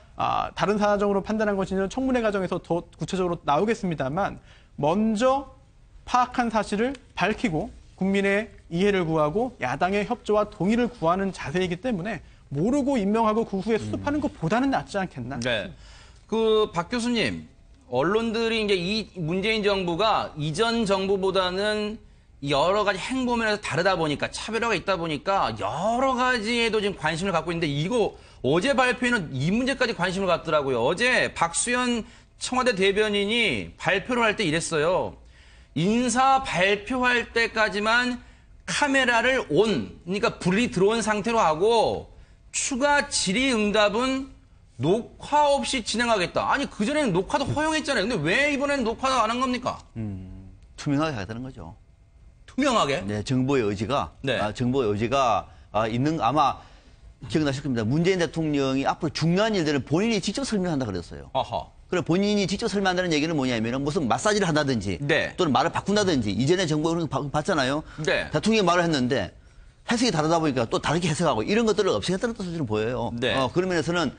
다른 사정으로 판단한 것인지는 청문회 과정에서 더 구체적으로 나오겠습니다만 먼저 파악한 사실을 밝히고 국민의 이해를 구하고 야당의 협조와 동의를 구하는 자세이기 때문에 모르고 임명하고 그 후에 수습하는 것보다는 낫지 않겠나. 네. 박 교수님. 언론들이 이제 이 문재인 정부가 이전 정부보다는 여러 가지 행보면에서 다르다 보니까 차별화가 있다 보니까 여러 가지에도 지금 관심을 갖고 있는데 이거 어제 발표에는 이 문제까지 관심을 갖더라고요. 어제 박수현 청와대 대변인이 발표를 할 때 이랬어요. 인사 발표할 때까지만 카메라를 그러니까 불이 들어온 상태로 하고 추가 질의응답은 녹화 없이 진행하겠다. 아니 그전에는 녹화도 허용했잖아요. 근데 왜 이번에는 녹화도 안 한 겁니까? 투명하게 하겠다는 거죠. 투명하게? 네, 정부의 의지가 네. 정부의 의지가 있는 아마 기억나실 겁니다. 문재인 대통령이 앞으로 중요한 일들을 본인이 직접 설명한다 그랬어요. 아하. 그래 본인이 직접 설명한다는 얘기는 뭐냐면 무슨 마사지를 한다든지 네. 또는 말을 바꾼다든지 이전에 정부가 그런 거 봤잖아요. 네. 대통령이 말을 했는데 해석이 다르다 보니까 또 다르게 해석하고 이런 것들을 없애겠다는 뜻으로 보여요. 네. 그런 면에서는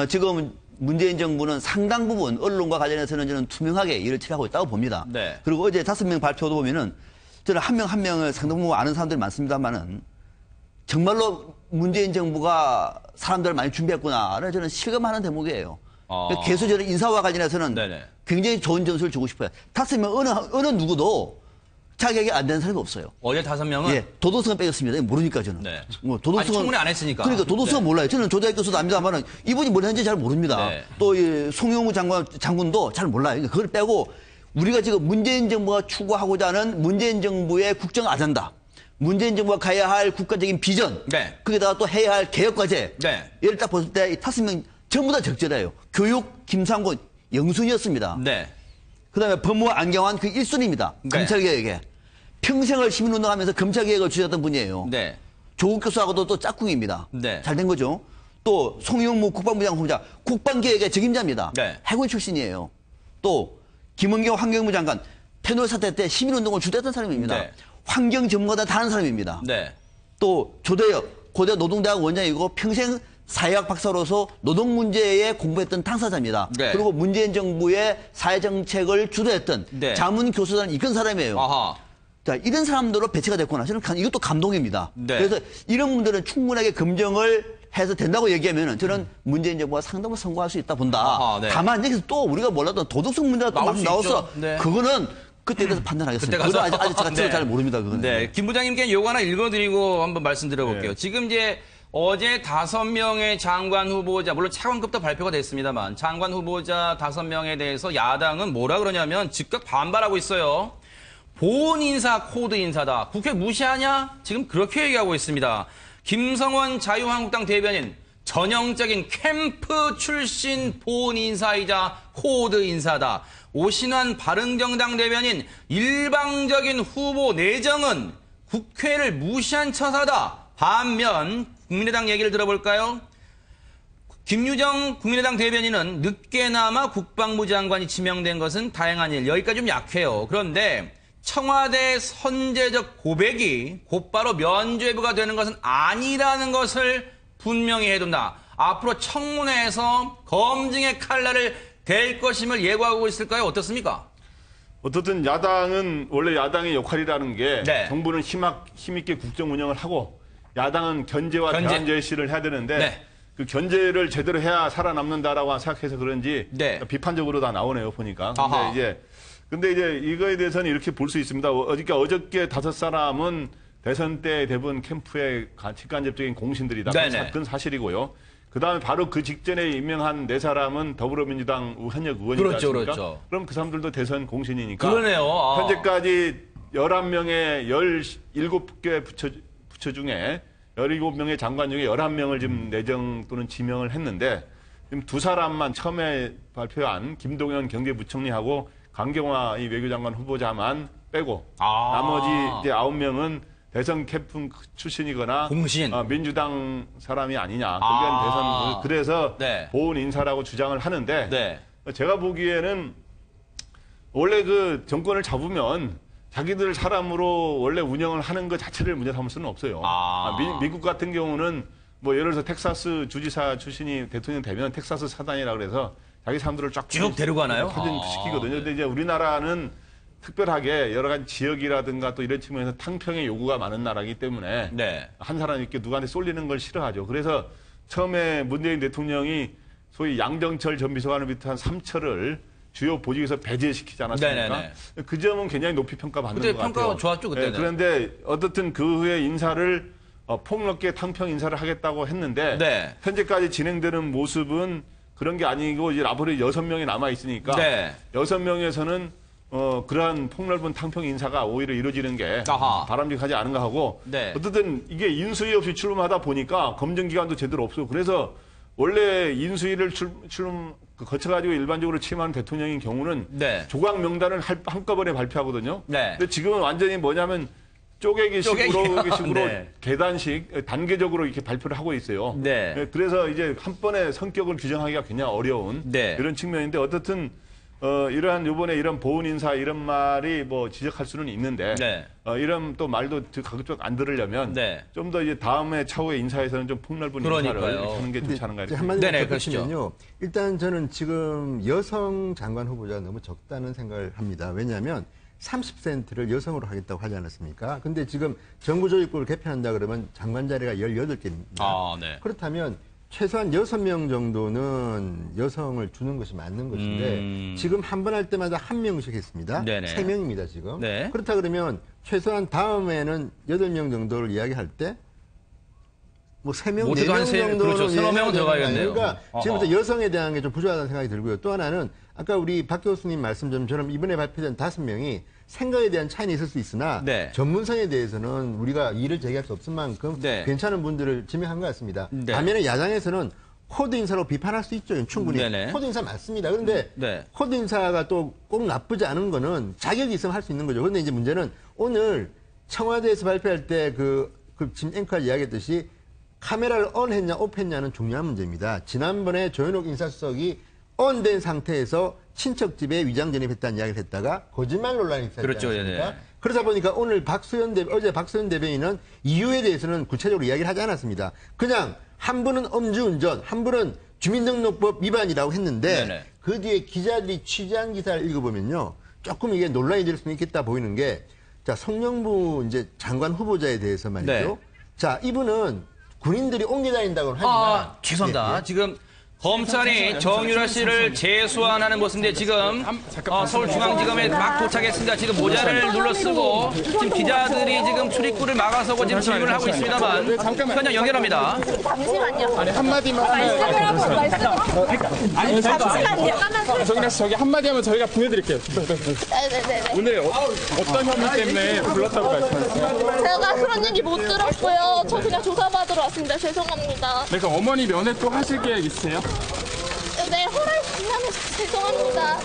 지금 문재인 정부는 상당 부분 언론과 관련해서는 저는 투명하게 일을 처리하고 있다고 봅니다. 네. 그리고 어제 5명 발표도 보면은 저는 한 명 한 명을 상당 부분 아는 사람들이 많습니다만은 정말로 문재인 정부가 사람들을 많이 준비했구나를 저는 실감하는 대목이에요. 계속 저는 인사와 관련해서는 네네. 굉장히 좋은 점수를 주고 싶어요. 5명 어느 누구도 자격이 안 되는 사람이 없어요. 어제 5명은? 예, 도덕성은 빼겠습니다. 모르니까 저는. 네. 도덕성은 아니, 청문회 안 했으니까. 그러니까 도덕성은 네. 몰라요. 저는 조대학 교수도 압니다만 이분이 뭘 했는지 잘 모릅니다. 네. 또 송영무 장군도 잘 몰라요. 그러니까 그걸 빼고 우리가 지금 문재인 정부가 추구하고자 하는 문재인 정부의 국정 아젠다, 문재인 정부가 가야 할 국가적인 비전, 네. 거기다가 또 해야 할 개혁 과제. 네. 얘를 딱 봤을 때 이 5명 전부 다 적절해요. 교육 김상곤 영순이었습니다. 네. 그다음에 법무 안경환 그 1순위입니다. 네. 검찰개혁에. 평생을 시민운동하면서 검찰개혁을 주셨던 분이에요. 네. 조국 교수하고도 또 짝꿍입니다. 네. 잘 된 거죠. 또 송영무 국방부 장관 후보자 국방개혁의 적임자입니다. 네. 해군 출신이에요. 또 김은경 환경부 장관 페놀 사태 때 시민운동을 주도했던 사람입니다. 네. 환경 전문가다 다 하는 사람입니다. 네. 또 조대엽 고대 노동대학 원장이고 평생 사회학 박사로서 노동 문제에 공부했던 당사자입니다. 네. 그리고 문재인 정부의 사회정책을 주도했던 네. 자문 교수단을 이끈 사람이에요. 아하. 자, 이런 사람들로 배치가 됐구나. 저는 이것도 감동입니다. 네. 그래서 이런 분들은 충분하게 검증을 해서 된다고 얘기하면은 저는 문재인 정부가 상당히 성공할 수 있다 본다. 아하, 네. 다만 여기서 또 우리가 몰랐던 도덕성 문제가 또 막 나와서 네. 그거는 그때 가서 판단하겠습니다. 그때 가서. 그건 아직 제가 네. 잘 모릅니다. 그건. 네, 김 부장님께 요거 하나 읽어드리고 한번 말씀드려볼게요. 네. 지금 이제 어제 5명의 장관 후보자, 물론 차관급도 발표가 됐습니다만 장관 후보자 5명에 대해서 야당은 뭐라 그러냐면 즉각 반발하고 있어요. 보훈 인사 코드 인사다. 국회 무시하냐? 지금 그렇게 얘기하고 있습니다. 김성원 자유한국당 대변인 전형적인 캠프 출신 보훈 인사이자 코드 인사다. 오신환 바른정당 대변인 일방적인 후보 내정은 국회를 무시한 처사다. 반면 국민의당 얘기를 들어볼까요? 김유정 국민의당 대변인은 늦게나마 국방부 장관이 지명된 것은 다행한 일. 여기까지 좀 약해요. 그런데 청와대 선제적 고백이 곧바로 면죄부가 되는 것은 아니라는 것을 분명히 해둔다. 앞으로 청문회에서 검증의 칼날을 댈 것임을 예고하고 있을까요? 어떻습니까? 어떻든 야당은 원래 야당의 역할이라는 게 네. 정부는 힘있게 국정 운영을 하고 야당은 견제와 대안 제시를 해야 되는데 네. 그 견제를 제대로 해야 살아남는다라고 생각해서 그런지 네. 비판적으로 다 나오네요 보니까. 아하. 근데 이제 이거에 대해서는 이렇게 볼 수 있습니다. 어저께 5사람은 대선 때 대부분 캠프의 직간접적인 공신들이다. 네네. 그건 사실이고요. 그다음에 바로 그 직전에 임명한 4사람은 더불어민주당 현역 의원이지 그렇죠, 않습니까? 그렇죠. 그럼 그 사람들도 대선 공신이니까. 그러네요. 아. 현재까지 11명의 17개 부처 중에 17명의 장관 중에 11명을 지금 내정 또는 지명을 했는데 지금 2사람만 처음에 발표한 김동연 경제부총리하고 강경화 이 외교장관 후보자만 빼고 나머지 이제 9명은 대선 캠프 출신이거나 공신. 민주당 사람이 아니냐. 그게 대선 그래서 네. 보훈 인사라고 주장을 하는데 네. 제가 보기에는 원래 그 정권을 잡으면 자기들 사람으로 원래 운영을 하는 것 자체를 문제 삼을 수는 없어요. 미국 같은 경우는 뭐 예를 들어서 텍사스 주지사 출신이 대통령 되면 tek사스 사단이라 그래서 자기 사람들을 쭉 데려가나요? 시키거든요. 근데 이제 우리나라는 특별하게 여러 가지 지역이라든가 또 이런 측면에서 탕평의 요구가 많은 나라이기 때문에 네. 한 사람이 이렇게 누구한테 쏠리는 걸 싫어하죠. 그래서 처음에 문재인 대통령이 소위 양정철 전 비서관을 비롯한 3처를 주요 보직에서 배제시키지 않았습니까? 네네네. 그 점은 굉장히 높이 평가받는 것 같아요. 평가가 좋았죠, 그때는. 네, 그런데 어떻든 그 후에 인사를 폭넓게 탕평 인사를 하겠다고 했는데 네. 현재까지 진행되는 모습은 그런 게 아니고 이제 앞으로 6명이 남아 있으니까 네. 6명에서는 그러한 폭넓은 탕평 인사가 오히려 이루어지는 게 바람직하지 않은가 하고 네. 어쨌든 이게 인수위 없이 출범하다 보니까 검증 기관도 제대로 없고 그래서 원래 인수위를 거쳐가지고 일반적으로 취임하는 대통령인 경우는 네. 조각 명단을 한꺼번에 발표하거든요. 네. 근데 지금은 완전히 뭐냐면 쪼개기식으로 네. 계단식 단계적으로 이렇게 발표를 하고 있어요. 네. 그래서 이제 한 번에 성격을 규정하기가 굉장히 어려운 네. 이런 측면인데 어떻든 이러한 요번에 이런 보훈 인사 이런 말이 뭐 지적할 수는 있는데 네. 이런 또 말도 가급적 안 들으려면 네. 좀 더 이제 다음에 차후의 인사에서는 좀 폭넓은 인사를 하는 게 좋지 않은가 이렇게 한마디로 보시면요. 일단 저는 지금 여성 장관 후보자가 너무 적다는 생각을 합니다. 왜냐하면 30센트를 여성으로 하겠다고 하지 않았습니까? 근데 지금 정부조직부를 개편한다 그러면 장관 자리가 18개입니다. 네. 그렇다면 최소한 6명 정도는 여성을 주는 것이 맞는 것인데 지금 한 번 할 때마다 1명씩 했습니다. 네네. 3명입니다, 지금. 네. 그렇다 그러면 최소한 다음에는 8명 정도를 이야기할 때 뭐 3명, 4명 정도는 그렇죠. 3-4명은 들어가야겠네요. 그러니까 지금부터 여성에 대한 게 좀 부족하다는 생각이 들고요. 또 하나는 아까 우리 박 교수님 말씀처럼 이번에 발표된 5명이 생각에 대한 차이는 있을 수 있으나 네. 전문성에 대해서는 우리가 이의를 제기할 수 없을 만큼 네. 괜찮은 분들을 지명한 것 같습니다. 네. 반면에 야당에서는 코드 인사로 비판할 수 있죠. 충분히. 네네. 코드 인사 맞습니다. 그런데 네. 코드 인사가 또 꼭 나쁘지 않은 거는 자격이 있으면 할 수 있는 거죠. 그런데 이제 문제는 오늘 청와대에서 발표할 때 지금 앵커가 이야기했듯이 카메라를 on 했냐 off 했냐는 중요한 문제입니다. 지난번에 조현옥 인사수석이 on 된 상태에서 친척 집에 위장 전입했다는 이야기를 했다가 거짓말 논란이 있었지 그렇죠, 않습니까? 네. 그러다 보니까 오늘 어제 박수현 대변인은 이유에 대해서는 구체적으로 이야기를 하지 않았습니다. 그냥 한 분은 음주운전, 한 분은 주민등록법 위반이라고 했는데 네네. 그 뒤에 기자들이 취재한 기사를 읽어보면요. 조금 이게 논란이 될 수는 있겠다 보이는 게 자, 송영무 이제 장관 후보자에 대해서 말이죠. 네. 자, 이분은 군인들이 옮겨다닌다고는 하지만 죄송합니다. 예, 예. 지금 검찰이 정유라 씨를 재소환하는 모습인데 지금 서울중앙지검에 막 도착했습니다. 지금 모자를 눌러쓰고 지금 기자들이 지금 출입구를 막아서고 지금 질문을 하고 있습니다만 현장 연결합니다. 잠시만요. 아니 한마디만 아니 잠시만요. 저기 한마디 하면 저희가 보내드릴게요. 네네네. 오늘 어떤 혐의 때문에 불렀다고 말씀하셨어요? 제가 그런 얘기 못 들었고요. 저 그냥 조사받으러 왔습니다. 죄송합니다. 그러니까 어머니 면회 또 하실 계획 있으세요? 네, 허락 지나면 죄송합니다.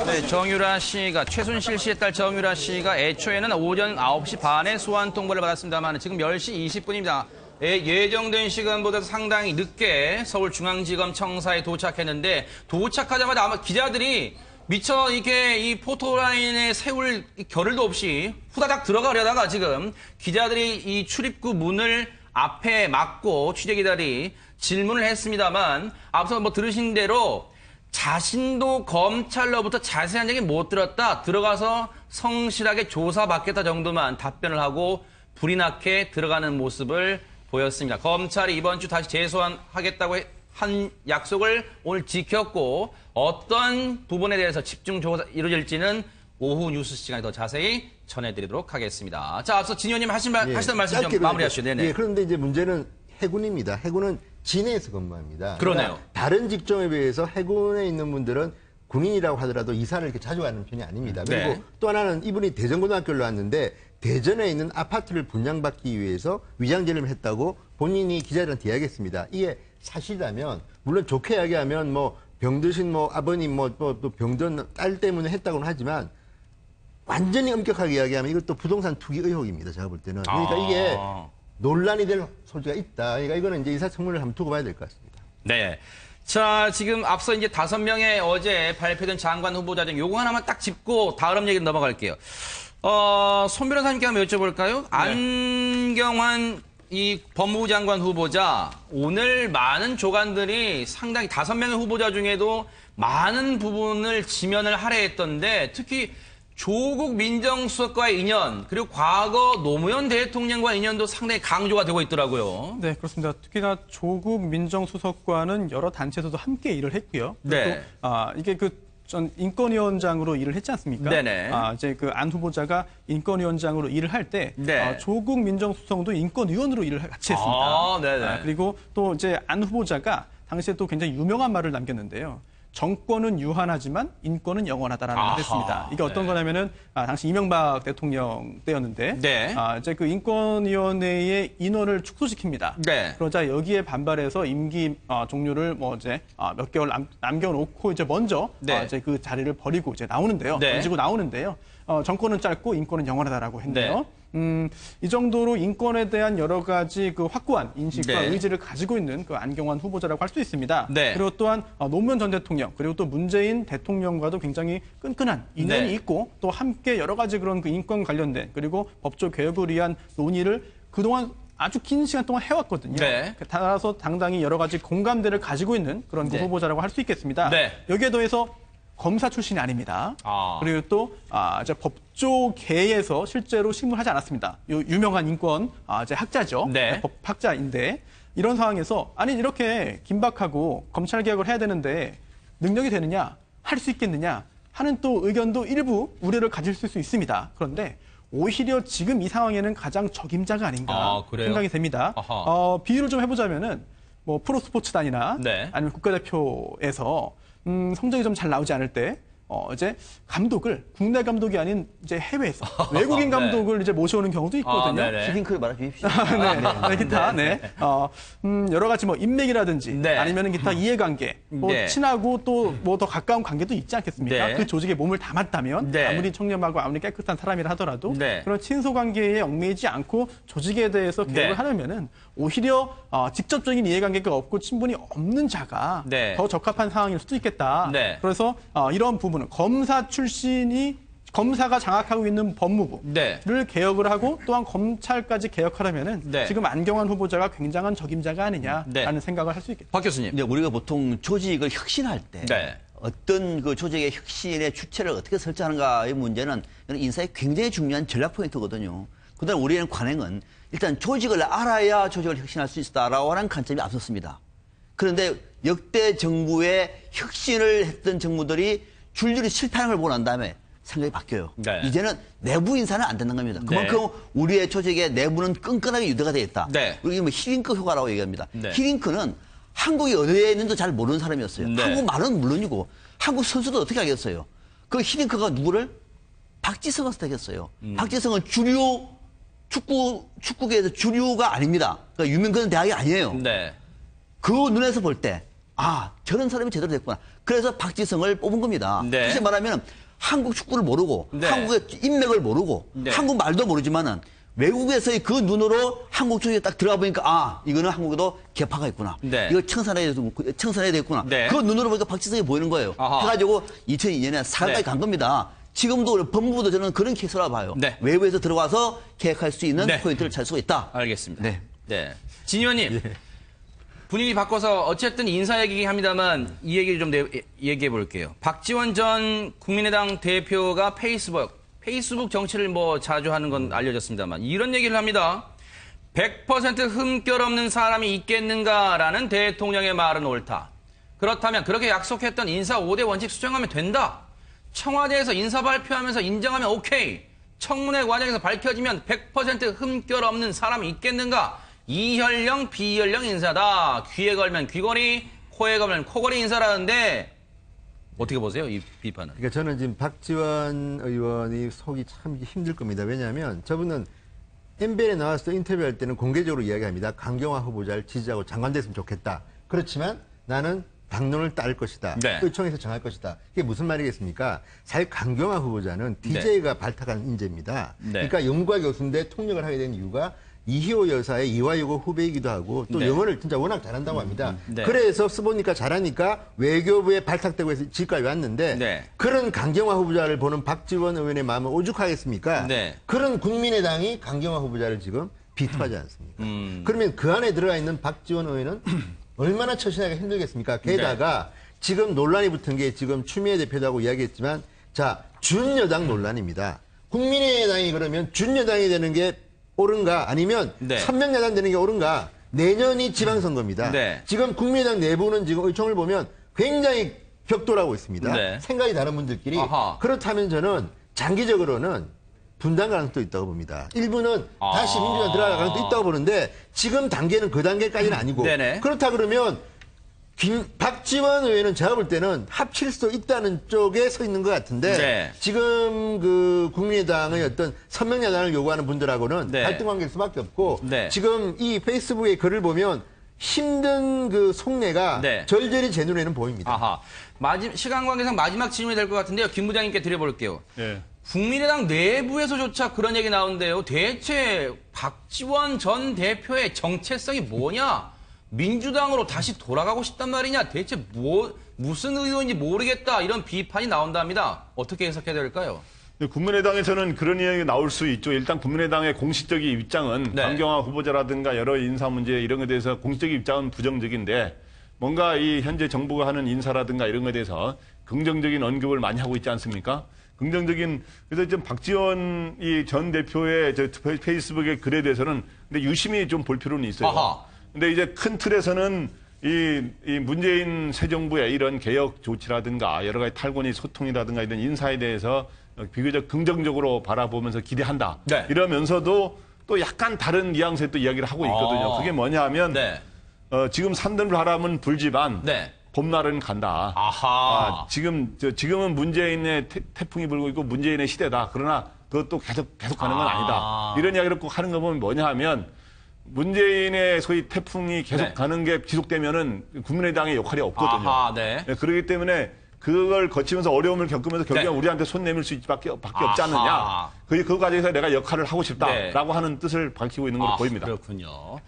네, 정유라 씨가 최순실 씨의 딸 정유라 씨가 애초에는 오전 9시 반에 소환 통보를 받았습니다만 지금 10시 20분입니다. 예정된 시간보다 상당히 늦게 서울중앙지검 청사에 도착했는데 도착하자마자 아마 기자들이 미처 이렇게 이 포토라인에 세울 겨를도 없이 후다닥 들어가려다가 지금 기자들이 이 출입구 문을 앞에 막고 취재기자들이 질문을 했습니다만 앞서 뭐 들으신 대로 자신도 검찰로부터 자세한 얘기 못 들었다. 들어가서 성실하게 조사받겠다 정도만 답변을 하고 불이 나게 들어가는 모습을 보였습니다. 검찰이 이번 주 다시 재소환하겠다고 한 약속을 오늘 지켰고 어떤 부분에 대해서 집중 조사 이루어질지는 오후 뉴스 시간에 더 자세히 전해드리도록 하겠습니다. 자, 앞서 진 의원님 하시던 말씀 좀 마무리하시죠. 네네. 예, 그런데 이제 문제는 해군입니다. 해군은 진해에서 근무합니다. 그러네요. 그러니까 다른 직종에 비해서 해군에 있는 분들은 군인이라고 하더라도 이사를 이렇게 자주 가는 편이 아닙니다. 그리고 네. 또 하나는 이분이 대전고등학교를 왔는데 대전에 있는 아파트를 분양받기 위해서 위장전입을 했다고 본인이 기자들한테 이야기했습니다. 이게 사실이라면 물론 좋게 이야기하면 뭐 병드신 뭐 아버님 뭐 또 병든 딸 때문에 했다고는 하지만 완전히 엄격하게 이야기하면 이것도 부동산 투기 의혹입니다. 제가 볼 때는. 그러니까 이게 논란이 될 소지가 있다. 그러니까 이거는 이제 인사청문회를 한번 두고 봐야 될 것 같습니다. 네. 자, 지금 앞서 이제 5명의 어제 발표된 장관 후보자 중 요거 하나만 딱 짚고 다음 얘기로 넘어갈게요. 손 변호사님께 한번 여쭤볼까요? 네. 안경환 이 법무부 장관 후보자 오늘 많은 조간들이 상당히 5명의 후보자 중에도 많은 부분을 지면을 할애했던데 특히 조국 민정수석과의 인연 그리고 과거 노무현 대통령과의 인연도 상당히 강조가 되고 있더라고요. 네, 그렇습니다. 특히나 조국 민정수석과는 여러 단체에서도 함께 일을 했고요. 네. 또, 이게 전 인권위원장으로 일을 했지 않습니까? 네네. 이제 그 안 후보자가 인권위원장으로 일을 할 때 네. 조국 민정수석도 인권위원으로 일을 같이 했습니다. 네네. 그리고 또 이제 안 후보자가 당시에 또 굉장히 유명한 말을 남겼는데요. 정권은 유한하지만 인권은 영원하다라는 말을 했습니다. 이게 어떤 거냐면은 당시 이명박 대통령 때였는데 네. 이제 그 인권위원회의 인원을 축소시킵니다. 네. 그러자 여기에 반발해서 임기 종료를 뭐 이제 몇 개월 남겨놓고 이제 먼저 네. 이제 그 자리를 버리고 이제 나오는데요. 네. 던지고 나오는데요. 정권은 짧고 인권은 영원하다라고 했네요. 네. 이 정도로 인권에 대한 여러 가지 그 확고한 인식과 네. 의지를 가지고 있는 그 안경환 후보자라고 할 수 있습니다. 네. 그리고 또한 노무현 전 대통령 그리고 또 문재인 대통령과도 굉장히 끈끈한 인연이 네. 있고 또 함께 여러 가지 그런 그 인권 관련된 그리고 법조 개혁을 위한 논의를 그동안 아주 긴 시간 동안 해왔거든요. 네. 따라서 당당히 여러 가지 공감대를 가지고 있는 그런 그 네. 후보자라고 할 수 있겠습니다. 네. 여기에 더해서 검사 출신이 아닙니다. 그리고 또 이제 법조계에서 실제로 식문하지 않았습니다. 유명한 인권 이제 학자죠. 네. 법학자인데 이런 상황에서 아니 이렇게 긴박하고 검찰 개혁을 해야 되는데 능력이 되느냐, 할 수 있겠느냐 하는 또 의견도 일부 우려를 가질 수 있습니다. 그런데 오히려 지금 이 상황에는 가장 적임자가 아닌가 생각이 됩니다. 비유를 좀 해보자면은 뭐 프로스포츠단이나 네. 아니면 국가대표에서 성적이 좀 잘 나오지 않을 때 이제 감독을 국내 감독이 아닌 이제 해외에서 외국인 감독을 이제 모셔오는 경우도 있거든요. 히딩크를 말해 주십시오. 기타 여러 가지 뭐 인맥이라든지 아니면은 기타 이해관계, 뭐 친하고 또 뭐 더 가까운 관계도 있지 않겠습니까? 그 조직에 몸을 담았다면 아무리 청렴하고 아무리 깨끗한 사람이라 하더라도 그런 친소 관계에 얽매이지 않고 조직에 대해서 개혁을 하려면은 오히려 직접적인 이해관계가 없고 친분이 없는 자가 더 적합한 상황일 수도 있겠다. 그래서 이런 부분은 검사 출신이 검사가 장악하고 있는 법무부를 네. 개혁을 하고 또한 검찰까지 개혁하려면은 네. 지금 안경환 후보자가 굉장한 적임자가 아니냐라는 네. 생각을 할 수 있겠습니다. 박 교수님. 네, 우리가 보통 조직을 혁신할 때 네. 어떤 그 조직의 혁신의 주체를 어떻게 설정하는가의 문제는 인사에 굉장히 중요한 전략 포인트거든요. 그다음 우리의 관행은 일단 조직을 알아야 조직을 혁신할 수 있다라고 하는 관점이 앞섰습니다. 그런데 역대 정부의 혁신을 했던 정부들이 줄줄이 실패하는 걸 보고 난 다음에 생각이 바뀌어요. 네. 이제는 내부 인사는 안 된다는 겁니다. 그만큼 네. 우리의 조직의 내부는 끈끈하게 유도가 되어 있다. 네. 우리 뭐 히링크 효과라고 얘기합니다. 네. 히링크는 한국이 어디에 있는지도 잘 모르는 사람이었어요. 네. 한국 말은 물론이고 한국 선수도 어떻게 하겠어요. 그 히링크가 누구를? 박지성을 선택했어요. 박지성은 주류 축구계에서 주류가 아닙니다. 그러니까 유명 그런 대학이 아니에요. 네. 그 눈에서 볼 때, 아, 저런 사람이 제대로 됐구나. 그래서 박지성을 뽑은 겁니다. 네. 다시 말하면 한국 축구를 모르고, 네. 한국의 인맥을 모르고, 네. 한국 말도 모르지만은 외국에서의 그 눈으로 한국 쪽에 딱 들어가 보니까, 아, 이거는 한국에도 개파가 있구나. 네. 이거 청산해야 되겠구나. 네. 그 눈으로 보니까 박지성이 보이는 거예요. 아하. 해가지고 2002년에 사과까지 네. 간 겁니다. 지금도 우리 법무부도 저는 그런 케이스라고 봐요. 네. 외부에서 들어와서 계획할 수 있는 네. 포인트를 찾을 수가 있다. 알겠습니다. 네. 네. 진 의원님. 분위기 바꿔서 어쨌든 인사 얘기긴 합니다만 이 얘기를 좀 얘기해 볼게요. 박지원 전 국민의당 대표가 페이스북 정치를 뭐 자주 하는 건 알려졌습니다만 이런 얘기를 합니다. 100% 흠결 없는 사람이 있겠는가라는 대통령의 말은 옳다. 그렇다면 그렇게 약속했던 인사 5대 원칙 수정하면 된다. 청와대에서 인사 발표하면서 인정하면 오케이. 청문회 과정에서 밝혀지면 100% 흠결 없는 사람이 있겠는가? 이현령, 비현령 인사다. 귀에 걸면 귀걸이, 코에 걸면 코걸이 인사라는데 어떻게 보세요? 이 비판은. 그러니까 저는 지금 박지원 의원이 속이 참 힘들 겁니다. 왜냐하면 저분은 MBN에 나와서 인터뷰할 때는 공개적으로 이야기합니다. 강경화 후보자를 지지하고 장관 됐으면 좋겠다. 그렇지만 나는 당론을 따를 것이다. 네. 의총에서 정할 것이다. 이게 무슨 말이겠습니까? 사실 강경화 후보자는 DJ가 발탁한 인재입니다. 네. 그러니까 영과 교수인데 통역을 하게 된 이유가 이희호 여사의 이화여고 후배이기도 하고 또 네. 영어를 진짜 워낙 잘한다고 합니다. 네. 그래서 써보니까 잘하니까 외교부에 발탁되고 해서 지금까지 왔는데 네. 그런 강경화 후보자를 보는 박지원 의원의 마음은 오죽하겠습니까? 네. 그런 국민의당이 강경화 후보자를 지금 비토하지 않습니까? 그러면 그 안에 들어가 있는 박지원 의원은 얼마나 처신하기가 힘들겠습니까? 게다가 지금 논란이 붙은 게 지금 추미애 대표도 하고 이야기했지만 자, 준여당 논란입니다. 국민의당이 그러면 준여당이 되는 게 옳은가 아니면 네. 선명야당 되는 게 옳은가 내년이 지방선거입니다. 네. 지금 국민의당 내부는 지금 의총을 보면 굉장히 격돌하고 있습니다. 네. 생각이 다른 분들끼리. 아하. 그렇다면 저는 장기적으로는 분단 가능성도 있다고 봅니다. 일부는 다시 민주당 들어갈 가능성도 있다고 보는데 지금 단계는 그 단계까지는 아니고 네네. 그렇다 그러면 박지원 의원은 제가 볼 때는 합칠 수 있다는 쪽에 서 있는 것 같은데 네. 지금 그 국민의당의 어떤 선명야당을 요구하는 분들하고는 네. 갈등 관계일 수밖에 없고 네. 지금 이 페이스북의 글을 보면 힘든 그 속내가 네. 절절히 제 눈에는 보입니다. 아하. 시간 관계상 마지막 질문이 될 것 같은데요. 김 부장님께 드려볼게요. 네. 국민의당 내부에서조차 그런 얘기 나오는데요. 대체 박지원 전 대표의 정체성이 뭐냐? 민주당으로 다시 돌아가고 싶단 말이냐? 대체 무슨 의도인지 모르겠다. 이런 비판이 나온답니다. 어떻게 해석해야 될까요? 국민의당에서는 그런 이야기가 나올 수 있죠. 일단 국민의당의 공식적인 입장은 네. 강경화 후보자라든가 여러 인사 문제 이런 것에 대해서 공식적인 입장은 부정적인데 뭔가 이 현재 정부가 하는 인사라든가 이런 것에 대해서 긍정적인 언급을 많이 하고 있지 않습니까? 긍정적인 그래서 좀 박지원 이 전 대표의 저 페이스북의 글에 대해서는 근데 유심히 좀 볼 필요는 있어요. 아하. 근데 이제 큰 틀에서는 이 문재인 새 정부의 이런 개혁 조치라든가 여러 가지 탈권위 소통이라든가 이런 인사에 대해서 비교적 긍정적으로 바라보면서 기대한다. 네. 이러면서도 또 약간 다른 뉘앙스의 또 이야기를 하고 있거든요. 그게 뭐냐 하면 네. 지금 산들바람은 불지만 네. 봄날은 간다. 아하. 지금은 문재인의 태풍이 불고 있고 문재인의 시대다. 그러나 그것도 계속 가는 건 아니다. 이런 이야기를 꼭 하는 거 보면 뭐냐 하면 문재인의 소위 태풍이 계속 네. 가는 게 지속되면은 국민의당의 역할이 없거든요. 아하, 네. 그렇기 때문에 그걸 거치면서 어려움을 겪으면서 결국에 네. 우리한테 손 내밀 수 밖에 아하. 없지 않느냐. 그 과정에서 내가 역할을 하고 싶다라고 네. 하는 뜻을 밝히고 있는 걸로 보입니다. 그렇군요.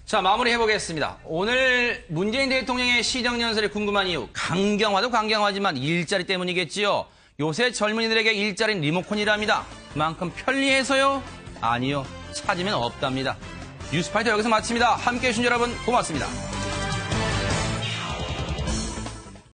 자, 마무리해보겠습니다. 오늘 문재인 대통령의 시정연설에 궁금한 이유, 강경화도 강경화지만 일자리 때문이겠지요. 요새 젊은이들에게 일자리는 리모컨이랍니다. 그만큼 편리해서요? 아니요. 찾으면 없답니다. 뉴스파이터 여기서 마칩니다. 함께해 주신 여러분 고맙습니다.